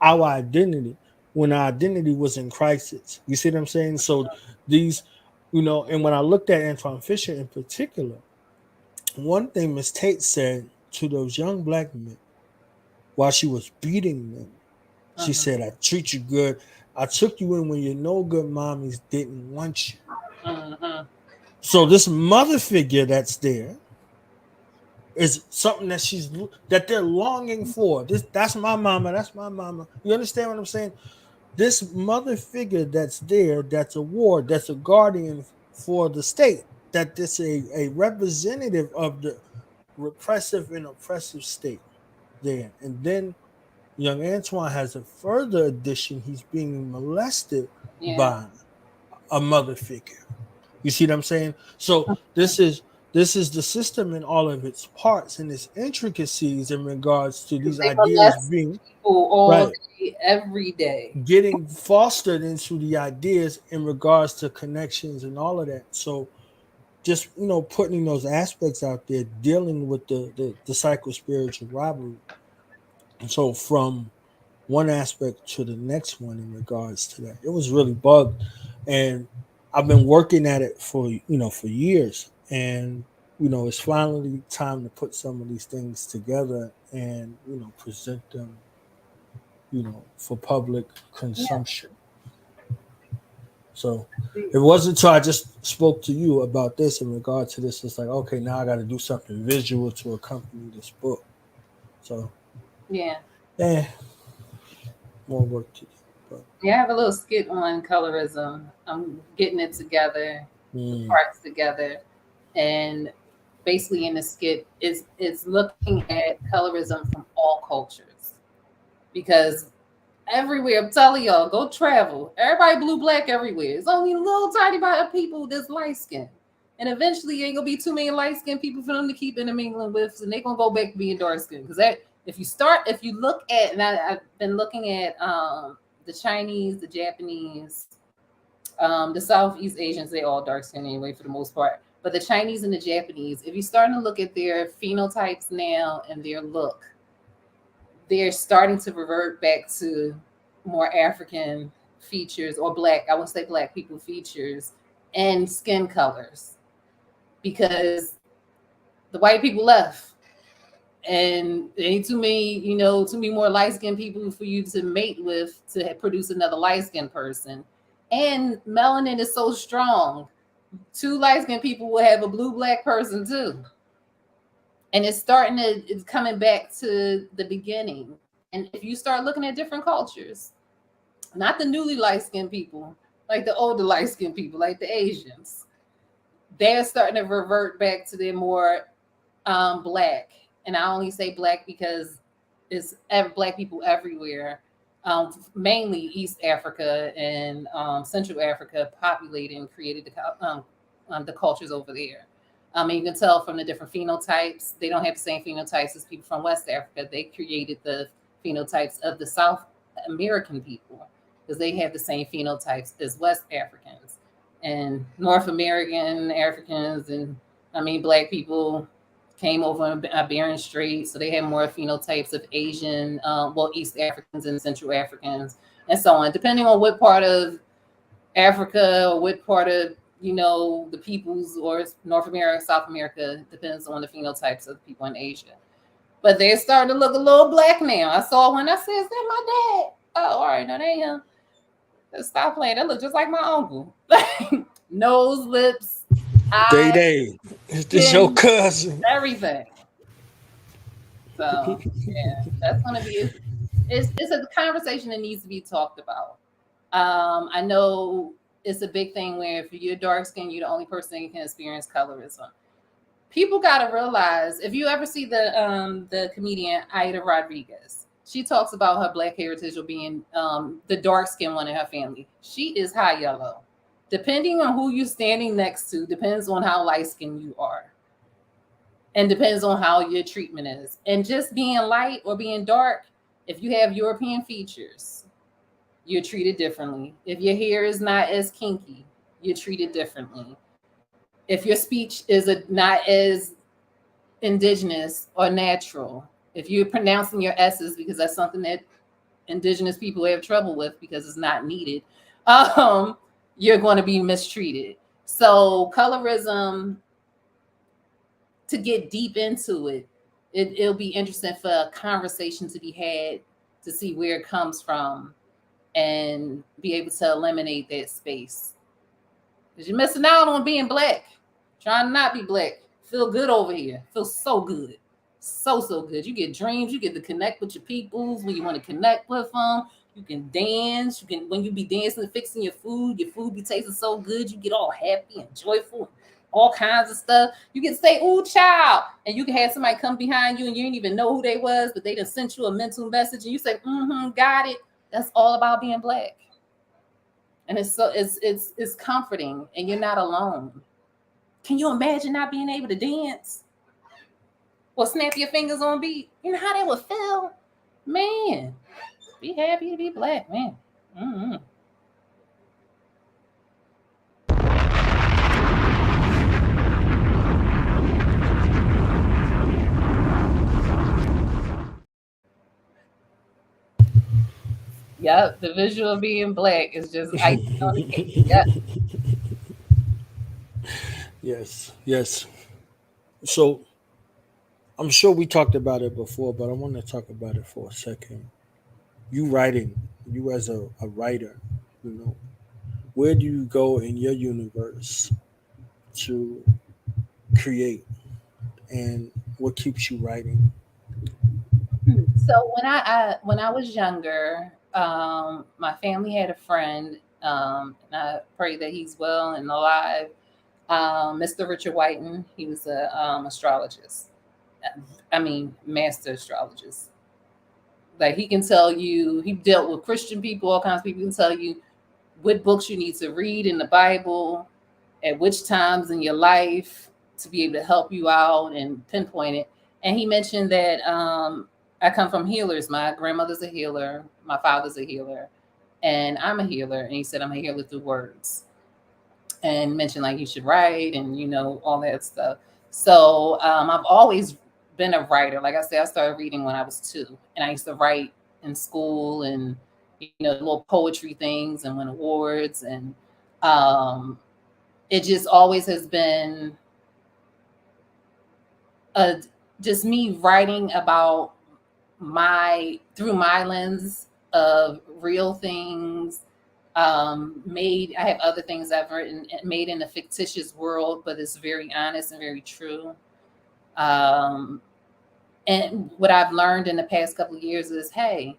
our identity when our identity was in crisis. You see what I'm saying? So these, and when I looked at Antoine Fisher in particular, one thing Miss Tate said to those young Black men while she was beating them, she Mm-hmm. said, I treat you good. I took you in when your no good mommies didn't want you. Mm-hmm. So this mother figure that's there is something that they're longing for. That's my mama. That's my mama. You understand what I'm saying? This mother figure that's there, that's a ward, that's a guardian for the state, that this a representative of the repressive and oppressive state there. And then young Antoine has a further addition. He's being molested Yeah. by a mother figure. You see what I'm saying? So this is the system in all of its parts and its intricacies in regards to these They ideas molest being people all right, day, every day. getting fostered into the ideas in regards to connections and all of that. So just putting those aspects out there, dealing with the psycho spiritual robbery. And so from one aspect to the next one in regards to that, it was really bugged, and I've been working at it for years, and it's finally time to put some of these things together and present them for public Yeah. consumption. So it wasn't until I just spoke to you about this in regard to this. It's like, okay, now I got to do something visual to accompany this book. So, Yeah. yeah, more work to do. But, Yeah, I have a little skit on colorism. I'm getting it together, the parts together, and basically in the skit is looking at colorism from all cultures because everywhere. I'm telling y'all, go travel. Everybody blue black everywhere. It's only a little tiny amount of people that's light skinned. And eventually ain't gonna be too many light skinned people for them to keep intermingling with, and they're gonna go back to being dark skinned. Because that if you look at, and I've been looking at the Chinese, the Japanese, the Southeast Asians, they all dark skinned anyway for the most part. But the Chinese and the Japanese, if you're starting to look at their phenotypes now and their look, they're starting to revert back to more African features, or black, I would say black people features and skin colors, because the white people left. And there ain't too many, too many more light-skinned people for you to mate with to produce another light-skinned person. And melanin is so strong. 2 light-skinned people will have a blue-black person too. And it's coming back to the beginning. And if you start looking at different cultures, not the newly light-skinned people, like the older light-skinned people, like the Asians, they're starting to revert back to their more black. And I only say black because it's black people everywhere, mainly East Africa and Central Africa populated and created the cultures over there. You can tell from the different phenotypes. They don't have the same phenotypes as people from West Africa. They created the phenotypes of the South American people because they have the same phenotypes as West Africans. And North American Africans and black people came over in Bering Strait, so they had more phenotypes of Asian, East Africans and Central Africans, and so on. Depending on what part of Africa or what part of the peoples or North America, South America, depends on the phenotypes of the people in Asia. But they're starting to look a little black now. I saw one. I said, "Is that my dad?" Oh, all right, no, they ain't him. Stop playing. That look just like my uncle. Nose, lips, eyes. This your cousin. Everything. So yeah, that's gonna be it's a conversation that needs to be talked about. I know it's a big thing where if you're dark skinned, you're the only person that can experience colorism. People gotta realize, if you ever see the comedian Ida Rodriguez, she talks about her black heritage of being the dark skinned one in her family. She is high yellow. Depending on who you're standing next to, depends on how light skinned you are. And depends on how your treatment is. And just being light or being dark, if you have European features, you're treated differently. If your hair is not as kinky, you're treated differently. If your speech is not as indigenous or natural, if you're pronouncing your S's, because that's something that indigenous people have trouble with because it's not needed, you're going to be mistreated. So colorism, to get deep into it'll be interesting for a conversation to be had to see where it comes from and be able to eliminate that space. Because you're missing out on being black. Trying to not be black. Feel good over here. Feel so good. So good. You get dreams. You get to connect with your peoples when you want to connect with them. You can dance. When you be dancing and fixing your food be tasting so good. You get all happy and joyful. All kinds of stuff. You can say, "Ooh, child," and you can have somebody come behind you and you didn't even know who they was, but they done sent you a mental message and you say, "Got it." That's all about being black. And it's comforting, and you're not alone. Can you imagine not being able to dance or snap your fingers on beat? You know how that would feel? Man, be happy to be black, man. Yep, the visual of being black is just icing on the cake. Yep. Yes. So I'm sure we talked about it before, but I want to talk about it for a second. You as a writer, where do you go in your universe to create, and what keeps you writing? So when I was younger, my family had a friend, and I pray that he's well and alive. Mr. Richard Whiten, he was a astrologist. Master astrologist. Like, he can tell you, he dealt with Christian people, all kinds of people. He can tell you what books you need to read in the Bible at which times in your life to be able to help you out and pinpoint it. And he mentioned that I come from healers. My grandmother's a healer. My father's a healer. And I'm a healer. And he said, I'm a healer through words. and mentioned like you should write and all that stuff. So I've always been a writer. Like I said, I started reading when I was 2, and I used to write in school and little poetry things and win awards, and it just always has been just me writing about through my lens of real things. I have other things I've written made in a fictitious world, but it's very honest and very true. And what I've learned in the past couple of years is, hey,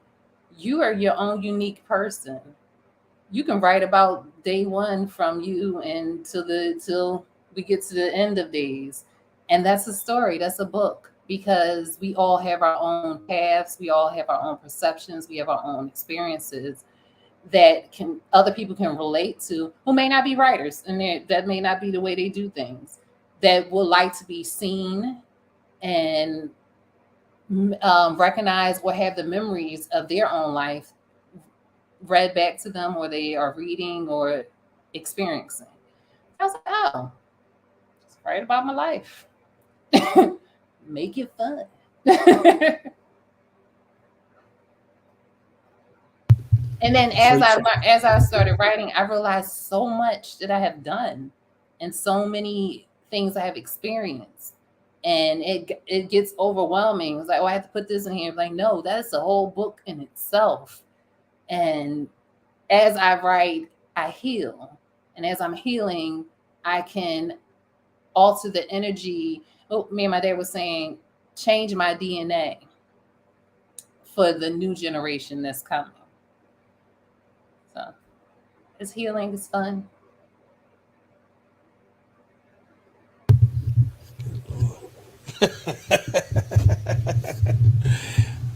you are your own unique person. You can write about day one from you and till we get to the end of days. And that's a story, that's a book, because we all have our own paths, we all have our own perceptions, we have our own experiences that other people can relate to, who may not be writers, and that may not be the way they do things, that would like to be seen and recognize or have the memories of their own life read back to them, or they are reading or experiencing. I was like, oh, it's right about my life. Make it fun. And then as I started writing, I realized so much that I have done and so many things I have experienced. And it gets overwhelming. It's like, oh, I have to put this in here. Like, no, that's a whole book in itself. And as I write, I heal. And as I'm healing, I can alter the energy. Oh, me and my dad was saying, change my DNA for the new generation that's coming. So it's healing, it's fun.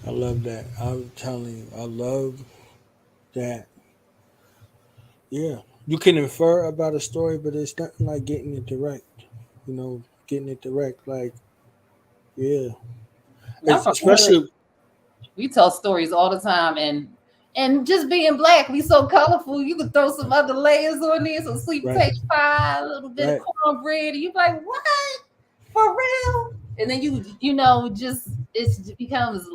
I love that. I'm telling you, I love that. Yeah, you can infer about a story, but it's nothing like getting it direct. Getting it direct. Like, yeah, I'm from especially. Hood. We tell stories all the time, and just being Black, we so colorful. You could throw some other layers on there, some sweet potato pie, a little bit of cornbread, and you be like, what? For real? And then just it becomes,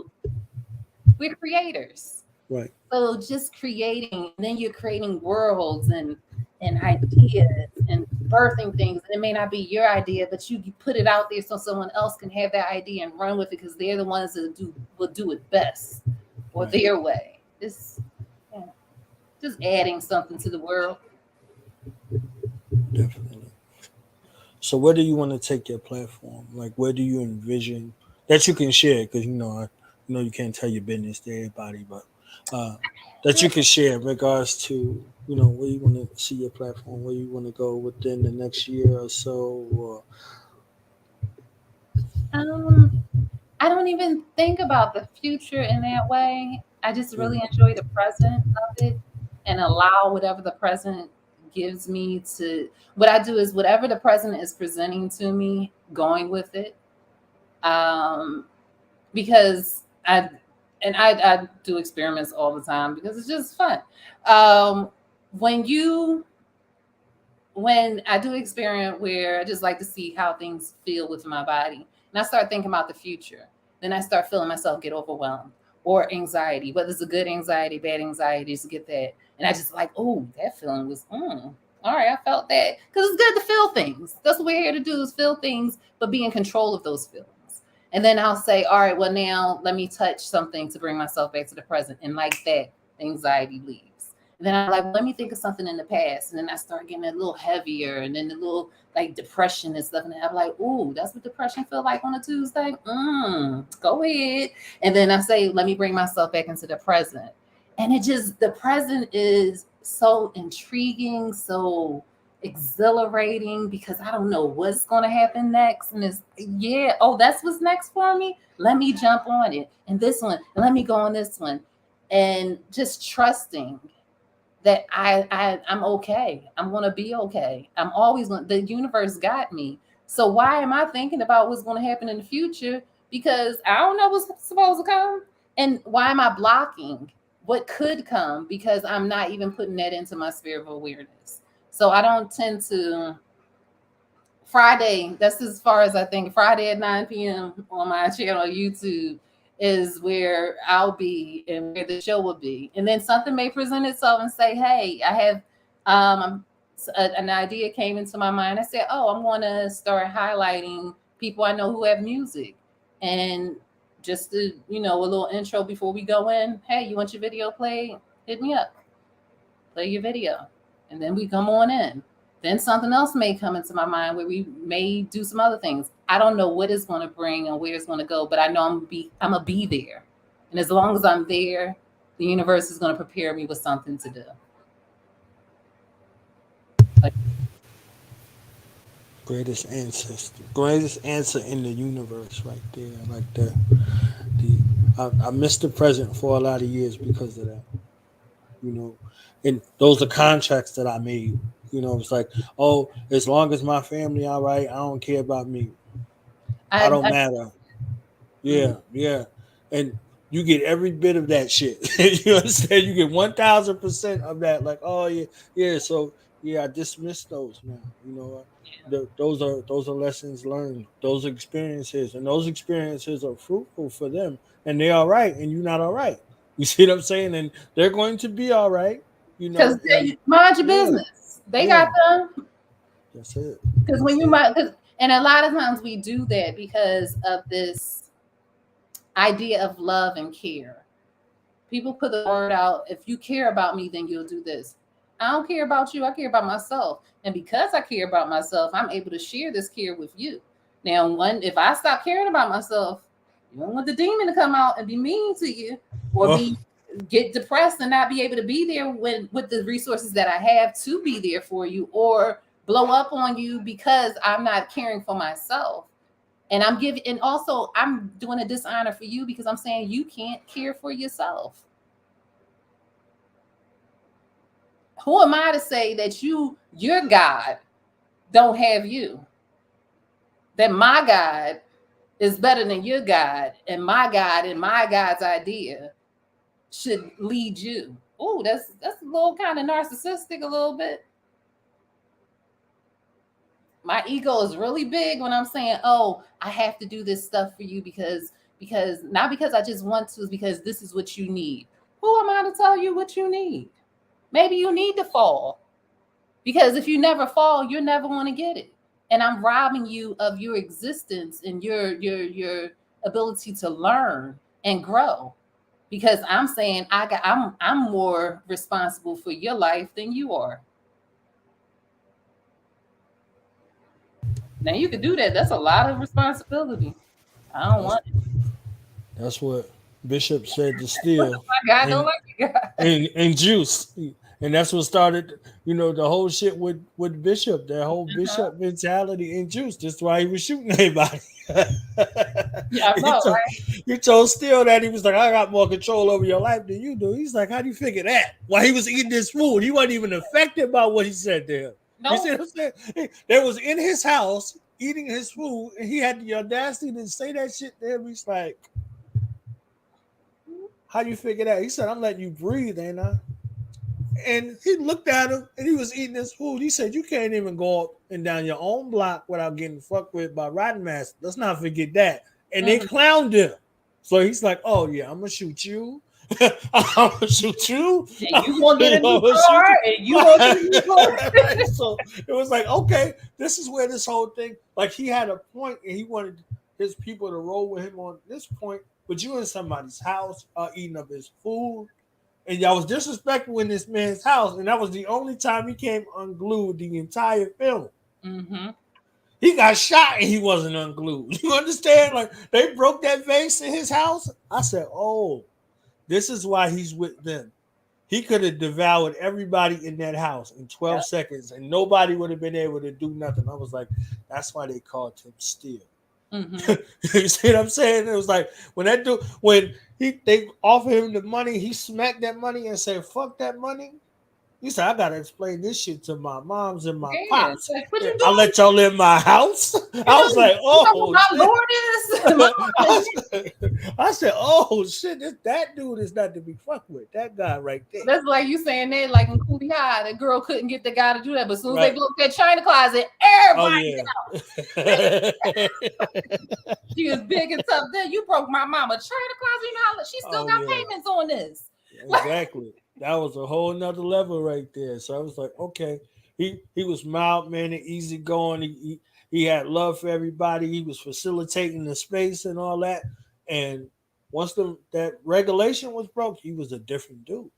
we're creators. Right. So just creating, and then you're creating worlds and ideas and birthing things. And it may not be your idea, but you put it out there so someone else can have that idea and run with it, because they're the ones that will do it best, or their way. It's just adding something to the world. Definitely. So where do you want to take your platform? Like, where do you envision that you can share? Because you can't tell your business to everybody, but that you can share in regards to where you want to see your platform, where you want to go within the next year or so. I don't even think about the future in that way. I just really enjoy the present of it and allow whatever the present gives me to. What I do is whatever the present is presenting to me, going with it. Because I do experiments all the time because it's just fun. When I do experiment where I just like to see how things feel with my body, and I start thinking about the future, then I start feeling myself get overwhelmed or anxiety, whether it's a good anxiety, bad anxiety, just get that. And I just like, oh, that feeling was, all right, I felt that. Because it's good to feel things. That's what we're here to do, is feel things, but be in control of those feelings. And then I'll say, all right, well, now let me touch something to bring myself back to the present. And like that, the anxiety leaves. And then I'm like, let me think of something in the past. And then I start getting a little heavier, and then a little like depression and stuff. And I'm like, ooh, that's what depression feel like on a Tuesday? Go ahead. And then I say, let me bring myself back into the present. And the present is so intriguing, so exhilarating, because I don't know what's going to happen next. And it's, that's what's next for me. Let me jump on it. And this one, and let me go on this one. And just trusting that I'm okay. I'm going to be okay. I'm always the universe got me. So why am I thinking about what's going to happen in the future? Because I don't know what's supposed to come. And why am I blocking what could come? Because I'm not even putting that into my sphere of awareness. So I don't tend to. Friday, that's as far as I think. Friday at 9 p.m. on my channel YouTube is where I'll be and where the show will be. And then something may present itself and say, hey, I have an idea came into my mind. I said, oh, I'm going to start highlighting people I know who have music. And just to, a little intro before we go in. Hey, you want your video played? Hit me up. Play your video. And then we come on in. Then something else may come into my mind where we may do some other things. I don't know what it's going to bring and where it's going to go, but I know I'm going to be there. And as long as I'm there, the universe is going to prepare me with something to do. Greatest answer in the universe, right there. Like that. I missed the present for a lot of years because of that. And those are contracts that I made. It's like, oh, as long as my family all right, I don't care about me. I don't matter. Yeah, yeah. And you get every bit of that shit. You understand? You get 1,000% of that. Like, oh yeah. So yeah, I dismiss those now. Those are lessons learned. Those experiences, and those experiences are fruitful for them, and they're all right, and you're not all right. You see what I'm saying? And they're going to be all right. Because mind your business. They got them. That's it. Because and a lot of times we do that because of this idea of love and care. People put the word out, if you care about me, then you'll do this. I don't care about you. I care about myself. And because I care about myself, I'm able to share this care with you. Now, if I stop caring about myself, you don't want the demon to come out and be mean to you or get depressed and not be able to be there with the resources that I have to be there for you, or blow up on you because I'm not caring for myself. And I'm doing a dishonor for you because I'm saying you can't care for yourself. Who am I to say that your God don't have you? That my God is better than your God, and my God and my God's idea should lead you. Oh, that's a little kind of narcissistic, a little bit. My ego is really big when I'm saying, oh, I have to do this stuff for you because not because I just want to, is because this is what you need. Who am I to tell you what you need? Maybe you need to fall, because if you never fall, you're never going to get it. And I'm robbing you of your existence and your ability to learn and grow, because I'm saying I'm more responsible for your life than you are. Now you could do that. That's a lot of responsibility. I don't want it. That's what Bishop said to steal. God don't like you guys. And juice. And that's what started, the whole shit with Bishop, that whole Bishop mentality and juice. That's why he was shooting everybody. Yeah, I know, right? You told Steele that he was like, I got more control over your life than you do. He's like, how do you figure that? While he was eating this food, he wasn't even affected by what he said to him. No. You see what I'm saying? They was in his house eating his food, and he had the audacity to say that shit to him. He's like, how do you figure that? He said, I'm letting you breathe, ain't I? And he looked at him, and he was eating his food. He said, you can't even go up and down your own block without getting fucked with by Rotten Master. Let's not forget that. And they clowned him. So he's like, oh, yeah, I'm going to shoot you. I'm going to shoot you. And you going to get a new car, and you going to get a new car. So it was like, okay, this is where this whole thing, like he had a point, and he wanted his people to roll with him on this point. But you in somebody's house eating up his food. And y'all was disrespectful in this man's house, and that was the only time he came unglued the entire film. Mm-hmm. He got shot and he wasn't unglued. You understand? Like, they broke that vase in his house. I said, oh, this is why he's with them. He could have devoured everybody in that house in 12 seconds, and nobody would have been able to do nothing. I was like, that's why they called him Steel. Mm-hmm. You see what I'm saying? It was like when they offered him the money, he smacked that money and said, fuck that money. He said, I gotta explain this shit to my moms and my Yeah. pops. Like, what you I doing? let y'all in my house. I was like, oh, my shit. Lord is. I said, oh shit, that dude is not to be fucked with. That guy right there. That's like you saying that, like in Coolie High, the girl couldn't get the guy to do that, but as soon as Right. they broke that china closet, everybody she was big and tough. Then you broke my mama china closet. You know how she still got payments on this. Exactly. That was a whole nother level right there. So I was like, okay. He was mild mannered, easygoing. He had love for everybody. He was facilitating the space and all that. And once that regulation was broke, he was a different dude.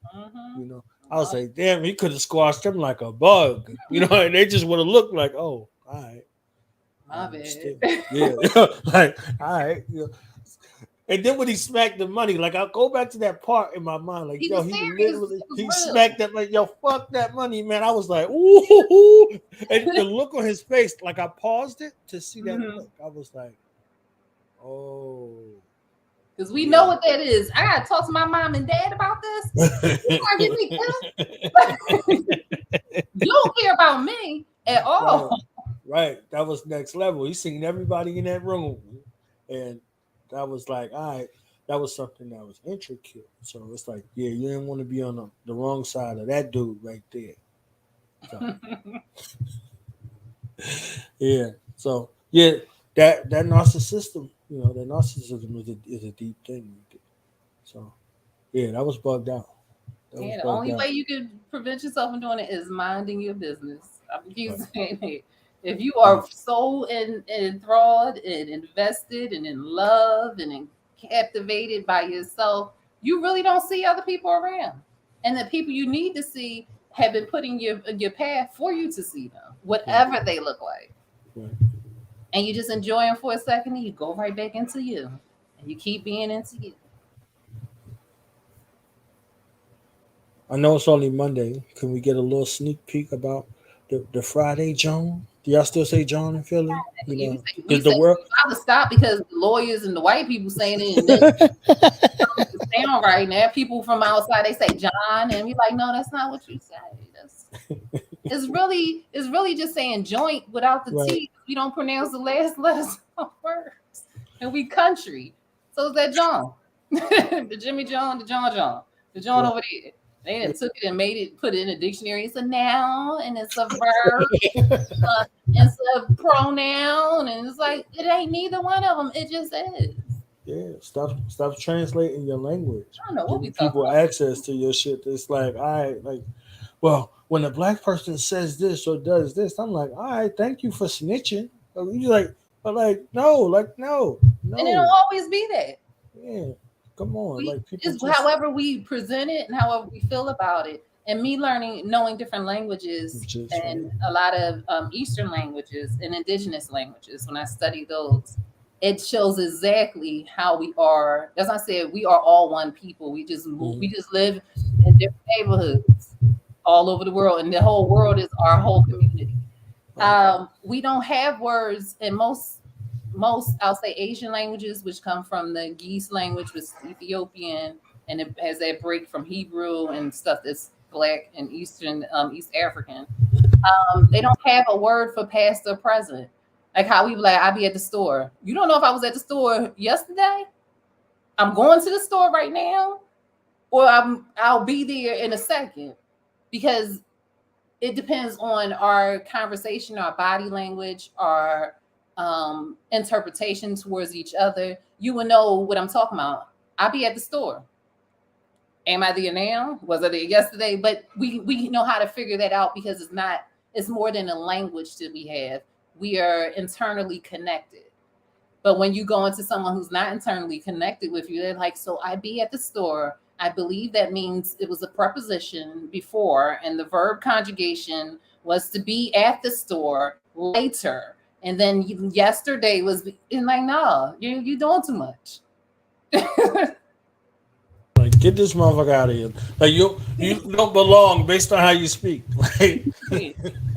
You know, I was like, damn, he could have squashed them like a bug. You know, and they just would have looked like, oh, all right. My bad. Yeah, like, all right. You know. And then when he smacked the money, like I'll go back to that part in my mind, like, he smacked that money, yo, fuck that money, man. I was like, ooh, and the look on his face, like I paused it to see that look. I was like, oh. Because we know what that is. I gotta talk to my mom and dad about this. You gonna get me killed? You don't care about me at all. Right. That was next level. He seen everybody in that room. And that was like, all right, that was something that was intricate. So it's like, yeah, you didn't want to be on the wrong side of that dude right there. So, yeah. So yeah, that narcissism, that narcissism is a deep thing. So yeah, that was bugged out. The only way you can prevent yourself from doing it is minding your business. I'm keep saying it. If you are so enthralled and invested and in love and captivated by yourself, you really don't see other people around. And the people you need to see have been put in your path for you to see them, whatever they look like. Right. And you just enjoy them for a second and you go right back into you. And you keep being into you. I know it's only Monday. Can we get a little sneak peek about the Friday Joan? Do y'all still say John in Philly? Is the world? I have to stop because the lawyers and the white people saying it and it sound right now. People from outside they say John, and we like, no, that's not what you say. It's really just saying joint without the T. We don't pronounce the last letters of words, and we country. So is that John, the Jimmy John, the John over there. They took it and put it in a dictionary. It's a noun and it's a verb. It's a pronoun, and it's like it ain't neither one of them. It just is. Yeah, stop translating your language. I don't know what we people access to your shit. It's like, all right, like, well, when a black person says this or does this, I'm like, all right, thank you for snitching. You like, but like, no. And it'll always be that. Yeah. Come on, just however we present it and however we feel about it. And me knowing different languages and a lot of Eastern languages and indigenous languages, when I study those, it shows exactly how we are. As I said, we are all one people. We just move, we just live in different neighborhoods all over the world, and the whole world is our whole community. We don't have words in most I'll say Asian languages, which come from the Geese language, which is Ethiopian, and it has that break from Hebrew and stuff that's Black and East African. They don't have a word for past or present. Like how we like, I'll be at the store. You don't know if I was at the store yesterday. I'm going to the store right now, or I'll be there in a second, because it depends on our conversation, our body language, our interpretation towards each other. You will know what I'm talking about. I'll be at the store. Am I there now? Was I there yesterday? But we know how to figure that out, because it's more than a language that we have. We are internally connected. But when you go into someone who's not internally connected with you, they're like, so I be at the store. I believe that means it was a preposition before, and the verb conjugation was to be at the store later. And then yesterday was in like, no, you're doing too much. Like, get this motherfucker out of here. Like, you don't belong based on how you speak. Like,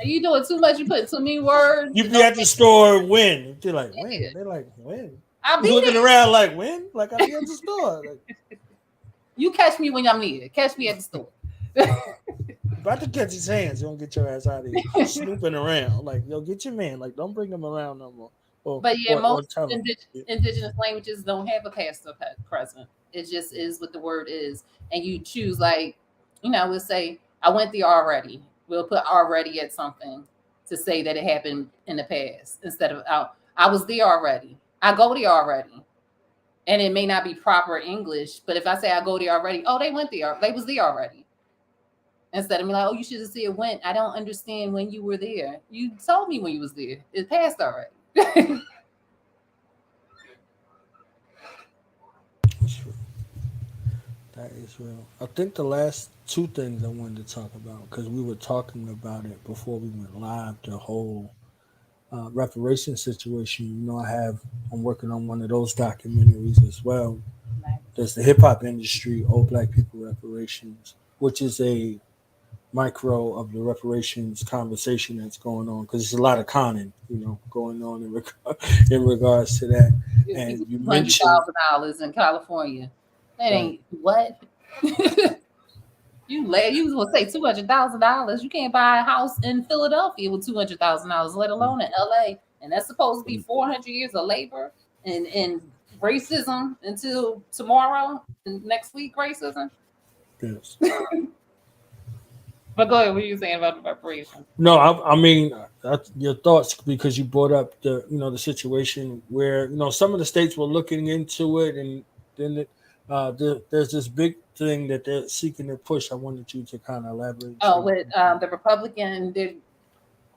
you doing too much. You put too many words. You be at the store when? They're like, when? Yeah. They're like, when? I'll be looking around like, when? Like, I'll be at the store. Like, you catch me when I'm near. Catch me at the store. about to catch his hands. You don't get your ass out of here snooping around. Like, yo, get your man. Like, don't bring him around no more. But yeah, Or most tell him. indigenous languages don't have a pastor present. It just is what the word is. And you choose, like, we'll say, I went there already. We'll put already at something to say that it happened in the past instead of I was there already. I go there already. And it may not be proper English, but if I say I go there already, oh, they went there. They was there already. Instead of me like, oh, you should have said went. I don't understand when you were there. You told me when you was there. It passed already. That is real. I think the last two things I wanted to talk about, because we were talking about it before we went live, the whole reparation situation. I'm working on one of those documentaries as well. There's the hip hop industry, Old Black People Reparations, which is a micro of the reparations conversation that's going on, because there's a lot of conning, going on in regards to that. And you mentioned $200,000 in California. That ain't what. You was gonna say $200,000. You can't buy a house in Philadelphia with $200,000, let alone in LA. And that's supposed to be 400 years of labor and racism until tomorrow and next week. Racism. Yes. But go ahead. What are you saying about the reparation? No, I mean your thoughts, because you brought up the situation where some of the states were looking into it, and then there's this big thing that they're seeking to push. I wanted you to kind of elaborate. With the Republican, they're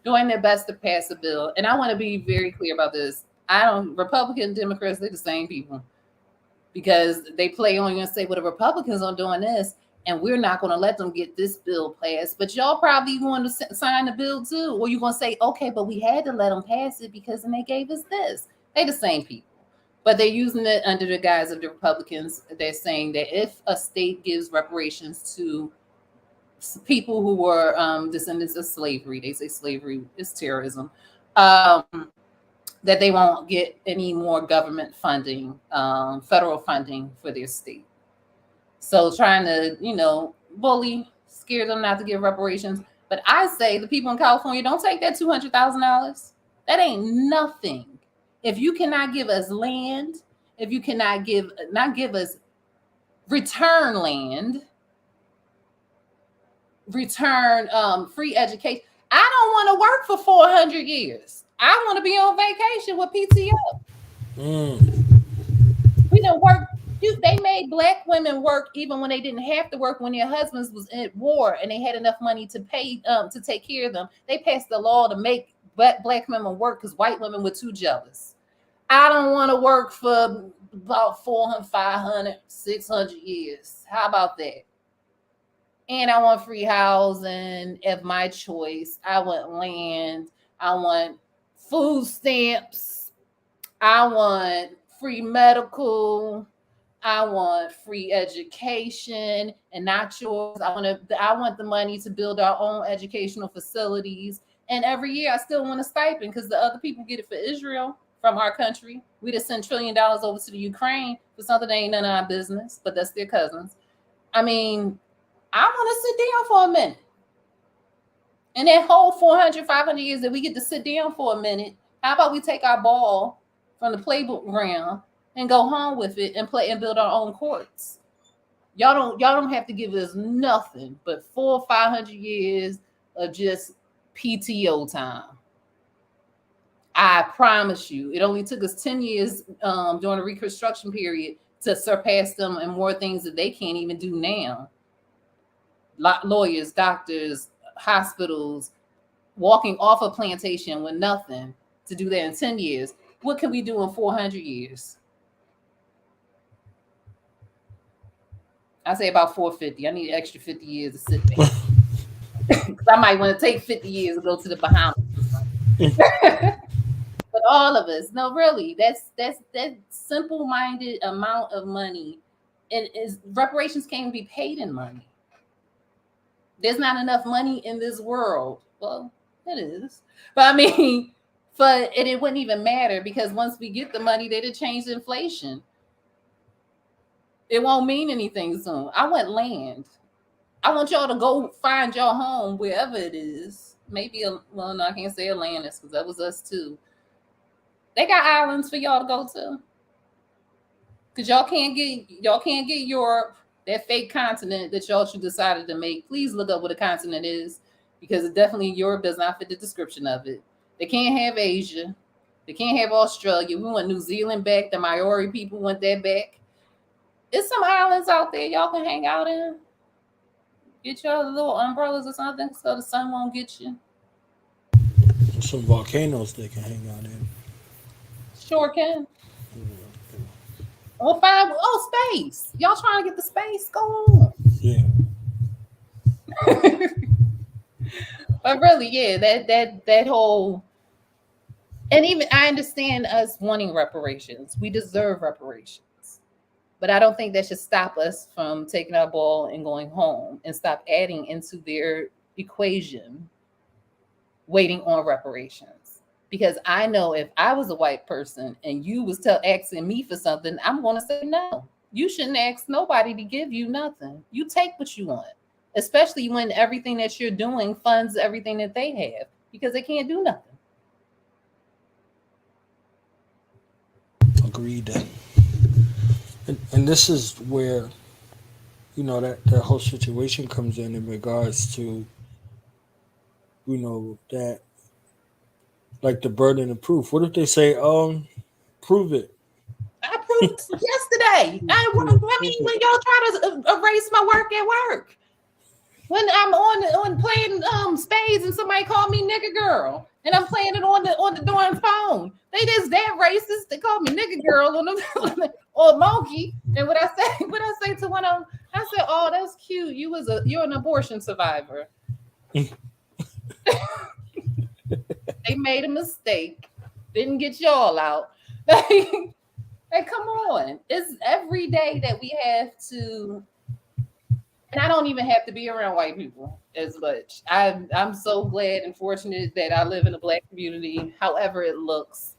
doing their best to pass a bill, and I want to be very clear about this. Republican Democrats, they're the same people, because they play on you and say, well, the Republicans are doing this, and we're not going to let them get this bill passed. But y'all probably want to sign the bill too, or you're going to say, okay, but we had to let them pass it because then they gave us this. They're the same people. But they're using it under the guise of the Republicans. They're saying that if a state gives reparations to people who were descendants of slavery, they say slavery is terrorism, that they won't get any more government funding, federal funding for their state. So trying to, bully, scare them not to give reparations. But I say the people in California, don't take that $200,000. That ain't nothing. If you cannot give us land, if you cannot give us return land, return free education. I don't want to work for 400 years. I want to be on vacation with PTO. We don't work. They made Black women work even when they didn't have to work, when their husbands was in war and they had enough money to pay to take care of them. They passed the law to make Black women work because white women were too jealous. I don't want to work for about 400, 500, 600 years. How about that? And I want free housing of my choice. I want land. I want food stamps. I want free medical. I want free education, and not yours. I want the money to build our own educational facilities. And every year I still want a stipend because the other people get it for Israel from our country. We just send $1 trillion over to the Ukraine for something that ain't none of our business, but that's their cousins. I mean, I want to sit down for a minute. And that whole 400, 500 years that we get to sit down for a minute, how about we take our ball from the playground and go home with it and play and build our own courts? Y'all don't have to give us nothing but 400 or 500 years of just PTO time. I promise you, it only took us 10 years during the Reconstruction period to surpass them and more things that they can't even do now. Lawyers, doctors, hospitals, walking off a plantation with nothing, to do that in 10 years. What can we do in 400 years? I say about 450. I need an extra 50 years to sit there. Because I might want to take 50 years to go to the Bahamas. But all of us, no, really, that's that simple-minded amount of money. And reparations can't be paid in money. There's not enough money in this world. Well, it is. But I mean, and it wouldn't even matter, because once we get the money, they'd change inflation. It won't mean anything soon. I want land. I want y'all to go find your home wherever it is. Maybe well, no, I can't say Atlantis because that was us too. They got islands for y'all to go to. Cause y'all can't get Europe, that fake continent that y'all should decided to make. Please look up what a continent is, because it definitely Europe does not fit the description of it. They can't have Asia. They can't have Australia. We want New Zealand back. The Maori people want that back. There's some islands out there y'all can hang out in. Get y'all little umbrellas or something so the sun won't get you. Some volcanoes they can hang out in. Sure can. Or find space. Y'all trying to get the space? Go on. Yeah. But really, yeah, that whole, and even I understand us wanting reparations. We deserve reparations. But I don't think that should stop us from taking our ball and going home and stop adding into their equation waiting on reparations. Because I know if I was a white person and you was asking me for something, I'm going to say no. You shouldn't ask nobody to give you nothing. You take what you want, especially when everything that you're doing funds everything that they have, because they can't do nothing. Agreed. And this is where, that whole situation comes in regards to, that, like the burden of proof. What if they say, prove it? I proved yesterday. When y'all try to erase my work at work. When I'm on playing spades and somebody called me nigga girl and I'm playing it on the darn phone. They just that racist. They call me nigga girl or monkey. And what I say to one of them, I said, "Oh, that's cute. You're an abortion survivor." They made a mistake. Didn't get y'all out. Like, come on. It's every day that we have to, and I don't even have to be around white people as much. I'm so glad and fortunate that I live in a Black community, however it looks.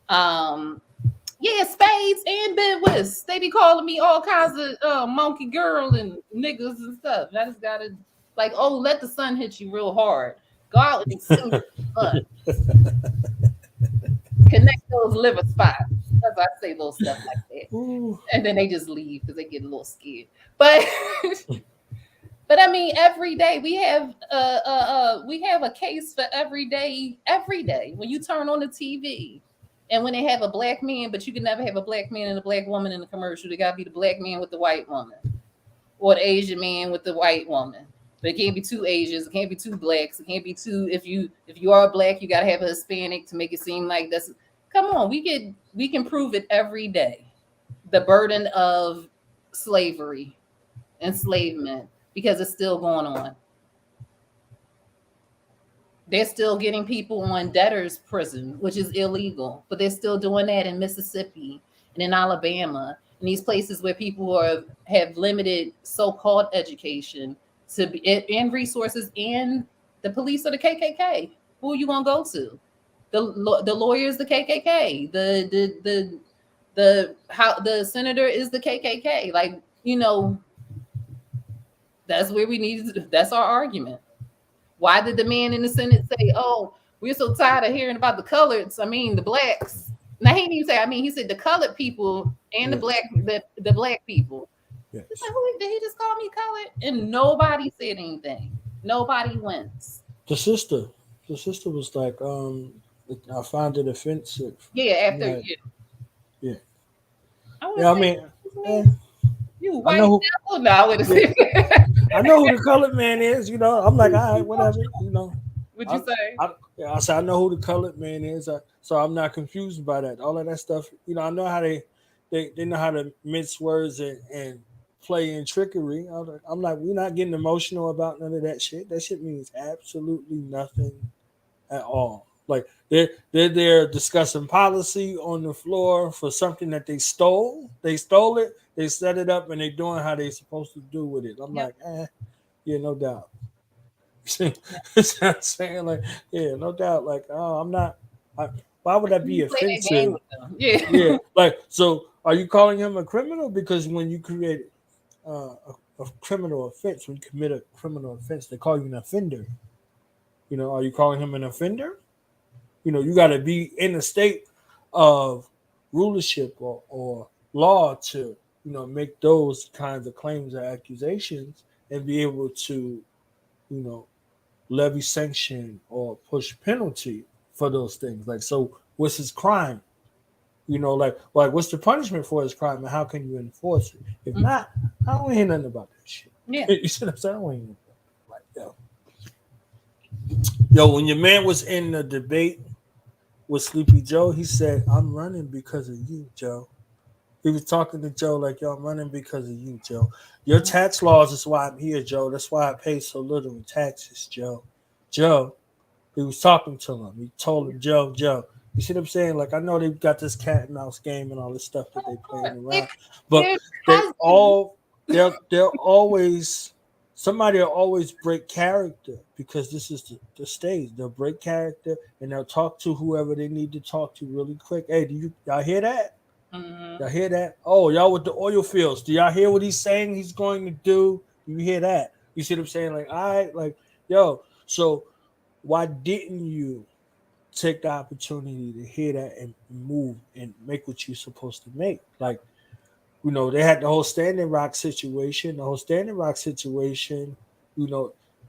Yeah, spades and Midwest. They be calling me all kinds of monkey girl and niggas and stuff. And I just gotta let the sun hit you real hard. Go out and sing the sun. Connect those liver spots. That's why I say little stuff like that. Ooh. And then they just leave because they get a little scared. But but I mean, every day we have a case for every day. Every day when you turn on the TV, and when they have a Black man, but you can never have a Black man and a Black woman in the commercial. They gotta be the Black man with the white woman, or the Asian man with the white woman. But it can't be two Asians. It can't be two Blacks. It can't be two. If you are Black, you gotta have a Hispanic to make it seem like that's. Come on, we can prove it every day. The burden of slavery, enslavement, because it's still going on. They're still getting people on debtor's prison, which is illegal, but they're still doing that in Mississippi and in Alabama, and these places where people have limited so-called education and resources, and the police or the KKK. Who are you gonna go to? The lawyers, the KKK. The senator is the KKK. That's where we need. That's our argument. Why did the man in the Senate say, "Oh, we're so tired of hearing about the coloreds"? I mean, the Blacks. Now he didn't even say. I mean, he said the colored people and the Black people. Yes. Like, did he just call me colored? And nobody said anything. Nobody wins. The sister was like, I found it offensive. Yeah, after you. Yeah. I mean, you white devil? No, wait a second. I know who the colored man is. I'm like, all right, whatever. What'd you say? I said I know who the colored man is, so I'm not confused by that. All of that stuff. I know how they know how to mince words and play in trickery. I'm like, we're not getting emotional about none of that shit. That shit means absolutely nothing at all. Like they're there discussing policy on the floor for something that they stole. They stole it. They set it up, and they're doing how they're supposed to do with it. I'm like, yeah, no doubt. I'm saying, like, yeah, no doubt. Like, oh, I'm not. Why would that be offensive? Yeah. Like, so are you calling him a criminal because when you created a criminal offense. When you commit a criminal offense, they call you an offender. Are you calling him an offender? You got to be in a state of rulership or law to, make those kinds of claims or accusations and be able to, you know, levy sanction or push penalty for those things. Like, so what's his crime? Like what's the punishment for his crime, and how can you enforce it? If not, I don't hear nothing about that shit. Yeah. You see what I'm saying? I don't hear nothing. Like, yo, when your man was in the debate with Sleepy Joe, he said, "I'm running because of you, Joe." He was talking to Joe like, "Yo, I'm running because of you, Joe. Your tax laws is why I'm here, Joe. That's why I pay so little in taxes, Joe." Joe, he was talking to him. He told him, Joe. You see what I'm saying? Like, I know they've got this cat and mouse game and all this stuff that they playing around, but they're always somebody will always break character because this is the stage. They'll break character and they'll talk to whoever they need to talk to really quick. Hey, y'all hear that? Y'all hear that? Oh, y'all with the oil fields. Do y'all hear what he's saying he's going to do? You hear that? You see what I'm saying? Like, all right, like, yo, so why didn't you take the opportunity to hear that and move and make what you're supposed to make? Like, they had the whole Standing Rock situation. The whole Standing Rock situation,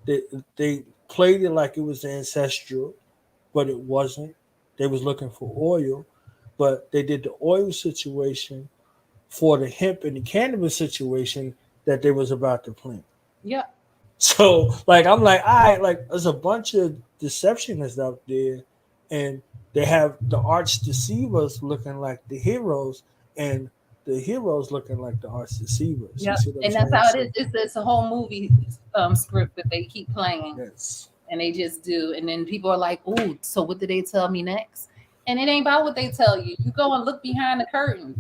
they played it like it was ancestral, but it wasn't. They was looking for oil, but they did the oil situation for the hemp and the cannabis situation that they was about to plant. Yeah. So, like, I'm like, all right, like, there's a bunch of deceptionists out there, and they have the arch deceivers looking like the heroes, and the heroes looking like the arch deceivers. Yeah, and that's how it is. It's a whole movie script that they keep playing. Yes. And they just do. And then people are like, "Ooh, so what did they tell me next?" And it ain't about what they tell you. You go and look behind the curtain.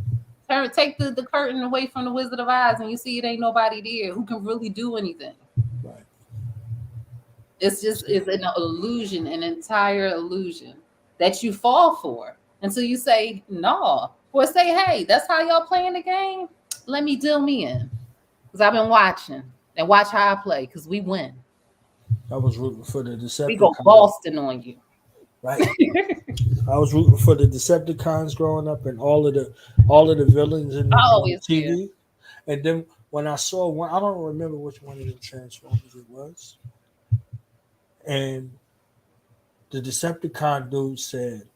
Take the curtain away from the Wizard of Oz, and you see it ain't nobody there who can really do anything. Right. It's an illusion, an entire illusion that you fall for until you say no, or say, "Hey, that's how y'all playing the game. Let me deal me in, because I've been watching and watch how I play, because we win." I was rooting for the Decepticons. We go Boston on you. Right. I was rooting for the Decepticons growing up, and all of the villains in the TV. Yeah. And then when I saw one, I don't remember which one of the Transformers it was, and the Decepticon dude said,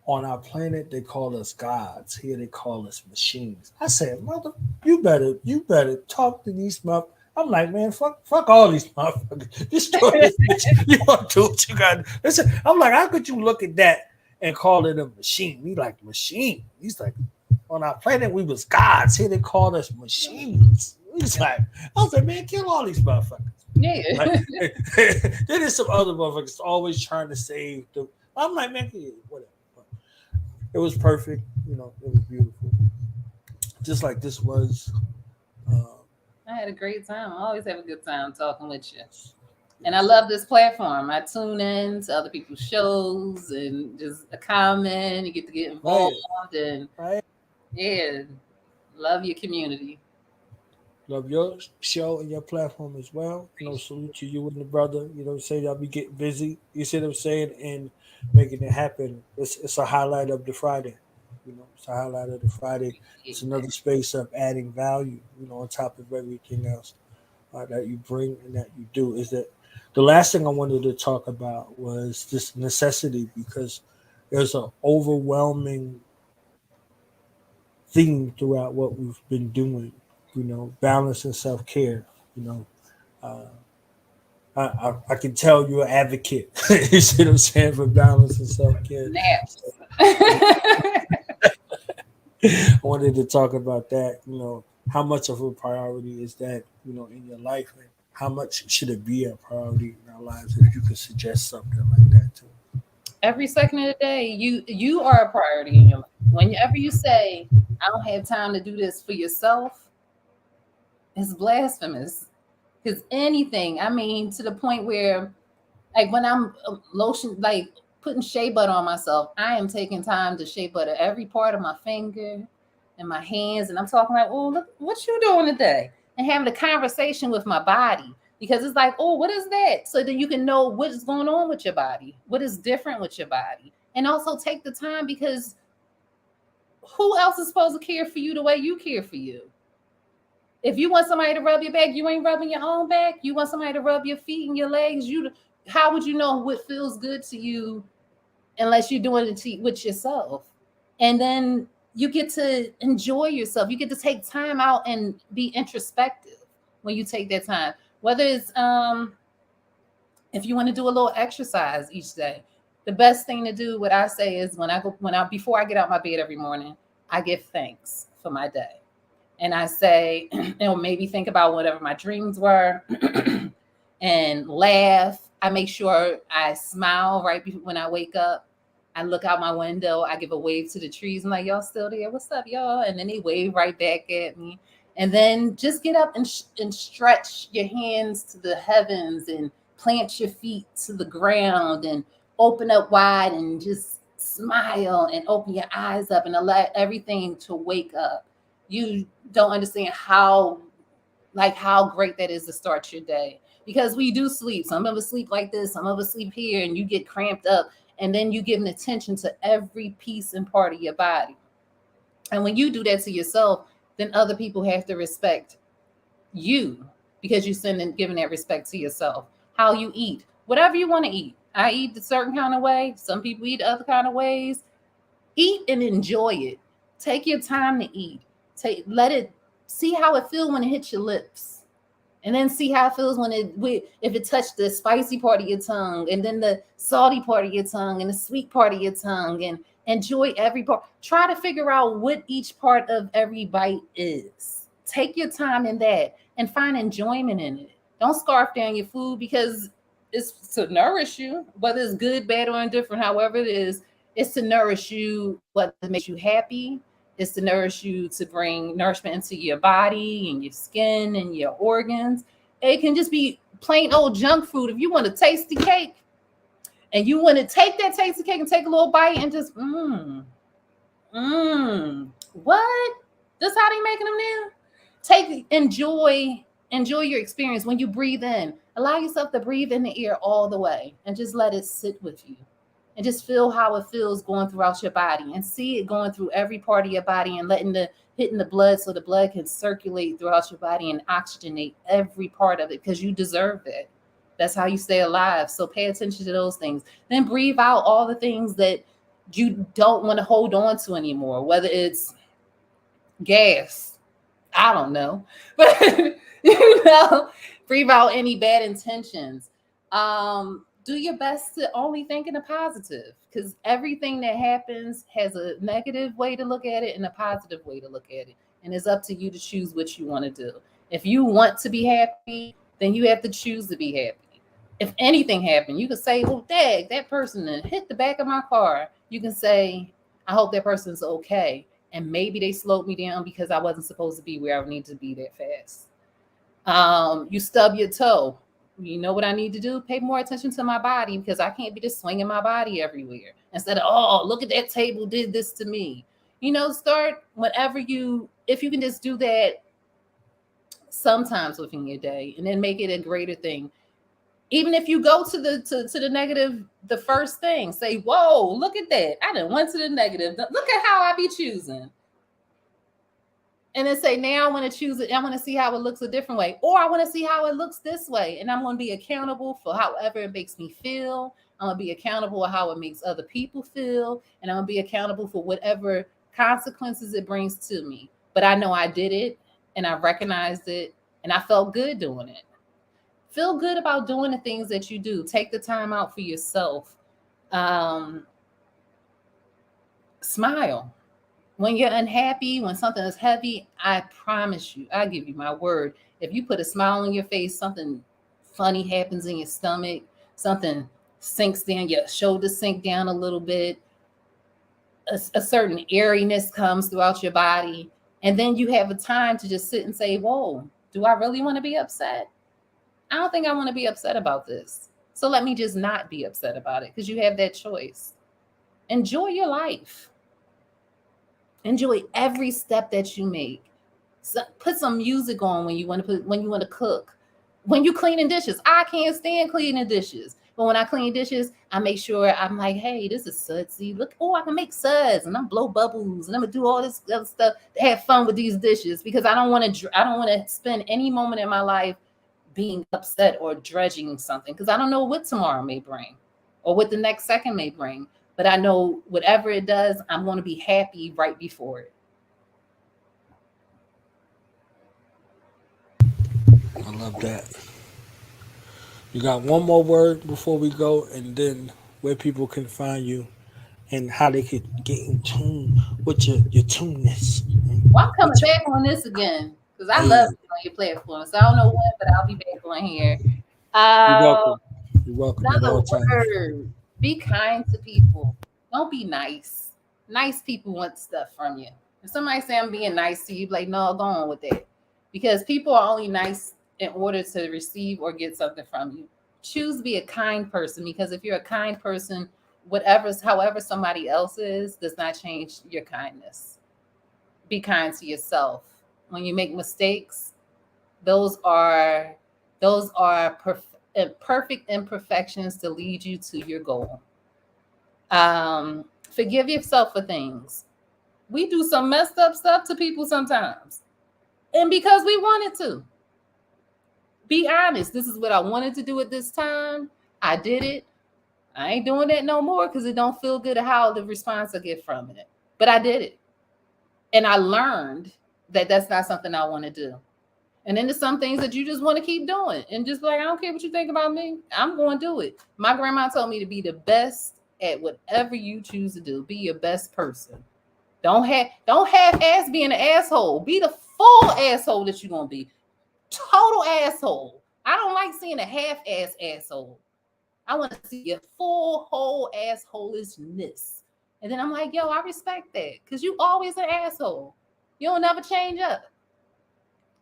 "On our planet, they call us gods. Here, they call us machines." I said, "Mother, you better talk to these motherfuckers." I'm like, man, fuck all these motherfuckers. Destroy this bitch. You want to do what you got. Listen, I'm like, how could you look at that and call it a machine? We like machine. He's like, on our planet, we was gods. Here they called us machines. He's like, I was like, man, kill all these motherfuckers. Yeah. Like, then there's some other motherfuckers always trying to save the. I'm like, man, whatever. It was perfect. It was beautiful. Just like this was. I had a great time. I always have a good time talking with you. And I love this platform. I tune in to other people's shows and just a comment and get to get involved. And yeah, love your community. Love your show and your platform as well. Salute to you and the brother. Say y'all be getting busy. You see what I'm saying? And making it happen. It's a highlight of the Friday. It's a highlight of the Friday. It's another space of adding value, on top of everything else that you bring and that you do. Is that the last thing I wanted to talk about was this necessity, because there's an overwhelming theme throughout what we've been doing, balance and self-care. I can tell you're an advocate. You see what I'm saying, for balance and self-care. I wanted to talk about that. How much of a priority is that, in your life, and how much should it be a priority in our lives? If you could suggest something like that too. Every second of the day, you are a priority in your life. Whenever you say, "I don't have time to do this for yourself," it's blasphemous. Because anything, to the point where, like, when I'm putting shea butter on myself, I am taking time to shea butter every part of my finger and my hands. And I'm talking like, "Oh, look what you doing today." and having a conversation with my body, because it's like, oh, what is that? So then you can know what is going on with your body, what is different with your body. And also take the time, because who else is supposed to care for you the way you care for you? If you want somebody to rub your back, you ain't rubbing your own back. You want somebody to rub your feet and your legs. How would you know what feels good to you unless you're doing it with yourself? And then you get to enjoy yourself. You get to take time out and be introspective when you take that time. Whether it's if you want to do a little exercise each day, the best thing to do, what I say is before I get out my bed every morning, I give thanks for my day. And I say, maybe think about whatever my dreams were and laugh. I make sure I smile right when I wake up. I look out my window. I give a wave to the trees. I'm like, y'all still there? What's up, y'all? And then they wave right back at me. And then just get up and stretch your hands to the heavens and plant your feet to the ground and open up wide and just smile and open your eyes up and allow everything to wake up. You don't understand how great that is to start your day, because we do sleep. Some of us sleep like this, some of us sleep here, and you get cramped up, and then you give an attention to every piece and part of your body. And when you do that to yourself, then other people have to respect you, because you're giving that respect to yourself. How you eat, whatever you want to eat. I eat a certain kind of way. Some people eat other kind of ways. Eat and enjoy it. Take your time to eat. Let it, see how it feels when it hits your lips, and then see how it feels if it touched the spicy part of your tongue, and then the salty part of your tongue, and the sweet part of your tongue, and enjoy every part. Try to figure out what each part of every bite is. Take your time in that and find enjoyment in it. Don't scarf down your food, because it's to nourish you, whether it's good, bad, or indifferent, however it is. It's to nourish you, what makes you happy. It's to nourish you, to bring nourishment into your body and your skin and your organs. It can just be plain old junk food. If you want a tasty cake and you want to take that tasty cake and take a little bite and just, what? This how they making them now? Enjoy your experience. When you breathe in, allow yourself to breathe in the air all the way and just let it sit with you. And just feel how it feels going throughout your body, and see it going through every part of your body and hitting the blood, so the blood can circulate throughout your body and oxygenate every part of it, because you deserve it. That's how you stay alive. So pay attention to those things. Then breathe out all the things that you don't want to hold on to anymore, whether it's gas, I don't know, but breathe out any bad intentions. Do your best to only think in the positive, because everything that happens has a negative way to look at it and a positive way to look at it. And it's up to you to choose what you want to do. If you want to be happy, then you have to choose to be happy. If anything happened, you can say, well, dang, that person hit the back of my car. You can say, I hope that person's okay. And maybe they slowed me down because I wasn't supposed to be where I needed to be that fast. You stub your toe. You know what I need to do? Pay more attention to my body, because I can't be just swinging my body everywhere. Instead of, oh, look at that table did this to me. Start if you can just do that sometimes within your day, and then make it a greater thing. Even if you go to the negative, the first thing, say, whoa, look at that. I done went to the negative. Look at how I be choosing. And then say, now I want to choose it. I want to see how it looks a different way. Or I want to see how it looks this way. And I'm going to be accountable for however it makes me feel. I'm going to be accountable for how it makes other people feel. And I'm going to be accountable for whatever consequences it brings to me. But I know I did it, and I recognized it, and I felt good doing it. Feel good about doing the things that you do. Take the time out for yourself. Smile. When you're unhappy, when something is heavy, I promise you, I give you my word. If you put a smile on your face, something funny happens in your stomach, something sinks down, your shoulders sink down a little bit, a certain airiness comes throughout your body. And then you have a time to just sit and say, whoa, do I really want to be upset? I don't think I want to be upset about this. So let me just not be upset about it, because you have that choice. Enjoy your life. Enjoy every step that you make. So put some music on when you want to cook. When you cleaning dishes, I can't stand cleaning dishes. But when I clean dishes, I make sure I'm like, hey, this is sudsy. Look, oh, I can make suds and I'm blow bubbles and I'm gonna do all this other stuff to have fun with these dishes because I don't want to spend any moment in my life being upset or dredging something because I don't know what tomorrow may bring or what the next second may bring. But I know whatever it does, I'm going to be happy right before it. I love that. You got one more word before we go, and then where people can find you and how they could get in tune with your tuneness. Well, I'm coming back on this again because I love it on your platform. So I don't know when, but I'll be back on here. You're Uh, welcome. You're welcome at Another all times. word. Be kind to people. Don't be nice. Nice people want stuff from you. If somebody say I'm being nice to you, be like, no, go on with that. Because people are only nice in order to receive or get something from you. Choose to be a kind person because if you're a kind person, however somebody else is, does not change your kindness. Be kind to yourself. When you make mistakes, those are perfect imperfections to lead you to your goal. Forgive yourself for things. We do some messed up stuff to people sometimes, and because we wanted to. Be honest. This is what I wanted to do at this time. I did it. I ain't doing that no more because it don't feel good how the response I get from it. But I did it, and I learned that that's not something I want to do. And then there's some things that you just want to keep doing and just like, I don't care what you think about me. I'm going to do it. My grandma told me to be the best at whatever you choose to do. Be your best person. Don't have ass being an asshole. Be the full asshole that you're going to be. Total asshole. I don't like seeing a half-ass asshole. I want to see your full whole assholishness. And then I'm like, yo, I respect that because you always an asshole. You'll never change up.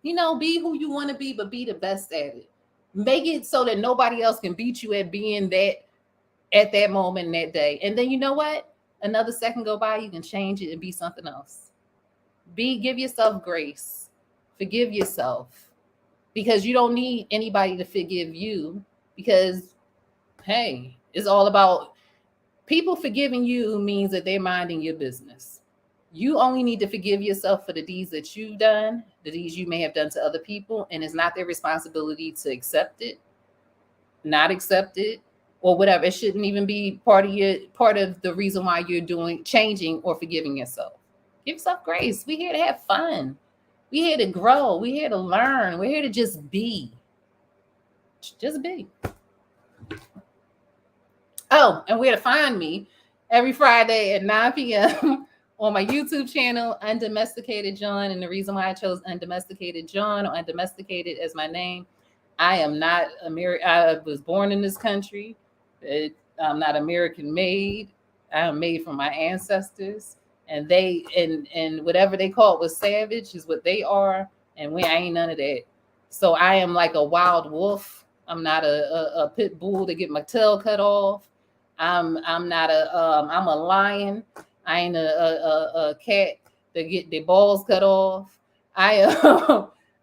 Be who you want to be, but be the best at it. Make it so that nobody else can beat you at being that at that moment, that day. And then you know what? Another second go by, you can change it and be something else. Give yourself grace. Forgive yourself. Because you don't need anybody to forgive you. Because, hey, it's all about people forgiving you means that they're minding your business. You only need to forgive yourself for the deeds that you've done, the deeds you may have done to other people, and it's not their responsibility to accept it, not accept it, or whatever. It shouldn't even be part of the reason why you're changing or forgiving yourself. Give yourself grace. We're here to have fun. We're here to grow. We're here to learn. We're here to just be. Just be. Oh, and where to find me every Friday at 9 p.m. on my YouTube channel, Undomesticated John. And the reason why I chose Undomesticated John or Undomesticated as my name, I am not American. I was born in this country. I'm not American made. I am made from my ancestors. And they and whatever they call it was savage is what they are. And I ain't none of that. So I am like a wild wolf. I'm not a pit bull to get my tail cut off. I'm a lion. I ain't a cat to get their balls cut off. I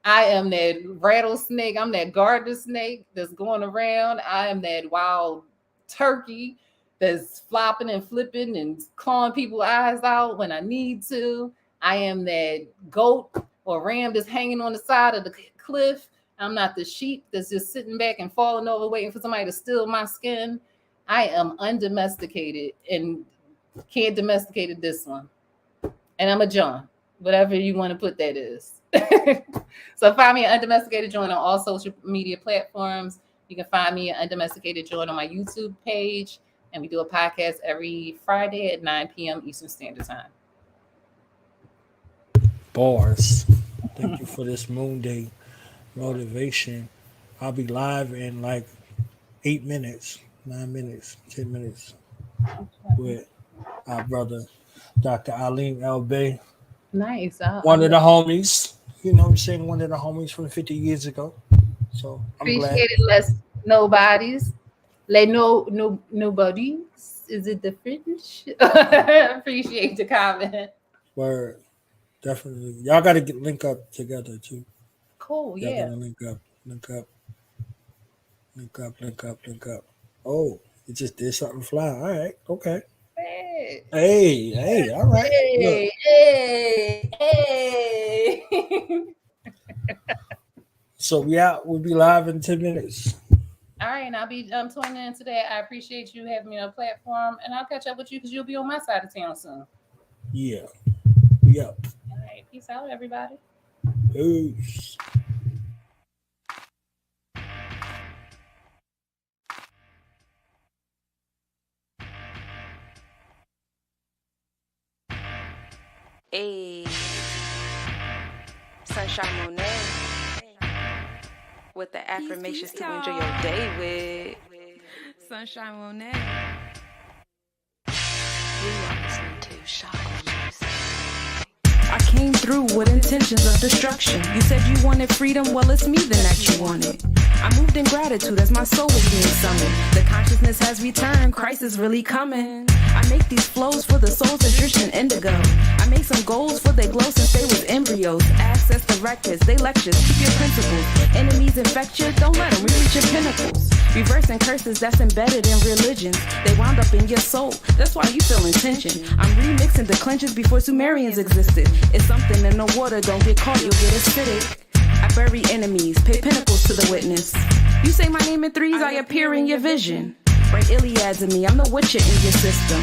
am that rattlesnake. I'm that garter snake that's going around. I am that wild turkey that's flopping and flipping and clawing people's eyes out when I need to. I am that goat or ram that's hanging on the side of the cliff. I'm not the sheep that's just sitting back and falling over waiting for somebody to steal my skin. I am undomesticated and can't domesticate this one. And I'm a John, whatever you want to put that is. So find me at Undomesticated John on all social media platforms. You can find me at Undomesticated John on my YouTube page. And we do a podcast every Friday at 9 p.m. Eastern Standard Time. Bars. Thank you for this Moonday motivation. I'll be live in like 8 minutes, 9 minutes, 10 minutes with our brother, Dr. Alim El Bey. Nice. One of the homies. You know what I'm saying? One of the homies from 50 years ago. So I'm appreciate glad. it. Less nobodies. Like nobodies. Is it the French? Appreciate the comment. Word. Definitely. Y'all got to link up together too. Cool. Y'all Yeah. got to link up. Oh, it just did something fly. All right. Okay. Hey. All right. Look. Hey. So we out. We'll be live in 10 minutes. All right, and I'll be tuning in today. I appreciate you having me on the platform, and I'll catch up with you because you'll be on my side of town soon. Yeah. Yep. All right, peace out, everybody. Peace. Hey, Sunshine Moonday with the affirmations peace, to enjoy y'all. your day with. Sunshine Monet. You are listening to Chakra Music. I came through with intentions of destruction. You said you wanted freedom, well it's me then that you wanted. I moved in gratitude as my soul was being summoned. The consciousness has returned, Christ is really coming. I make these flows for the souls that drift in indigo. I make some goals for they glow since they was embryos. Access the records, they lectures, keep your principles. Enemies infect you, don't let them reach your pinnacles. Reversing curses that's embedded in religions. They wound up in your soul, that's why you feel tension. I'm remixing declensions before Sumerians existed. It's something in the water, don't get caught, you'll get acidic. I bury enemies, pay pinnacles to the witness. You say my name in threes, I appear in your vision. Write Iliads in me, I'm the witcher in your system.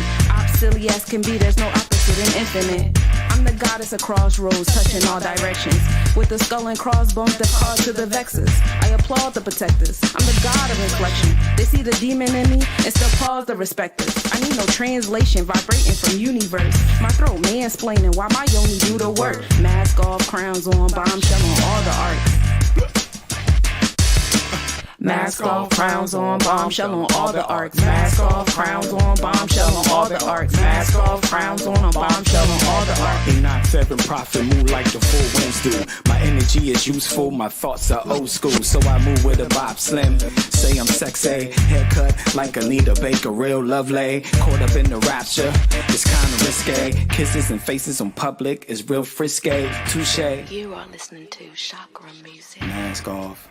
Silly as can be, there's no opposite in infinite. I'm the goddess of crossroads, touching all directions. With the skull and crossbones that cause to the vexes. I applaud the protectors, I'm the god of inflection. They see the demon in me and still pause the respecters. I need no translation, vibrating from universe. My throat mansplaining while my yoni do the work. Mask off, crowns on, bombshell on all the arts. Mask off, crowns on, bombshell on all the arcs. Mask off, crowns on, bombshell on all the arcs. Mask off, crowns on, bombshell on all the arcs. Enoch 7 prophet, move like the full winds do. My energy is useful, my thoughts are old school. So I move with a Bob Slim. Say I'm sexy, haircut like Anita Baker, real lovely. Caught up in the rapture, it's kinda risque. Kisses and faces on public is real frisky. Touche. You are listening to Chakra Music. Mask off.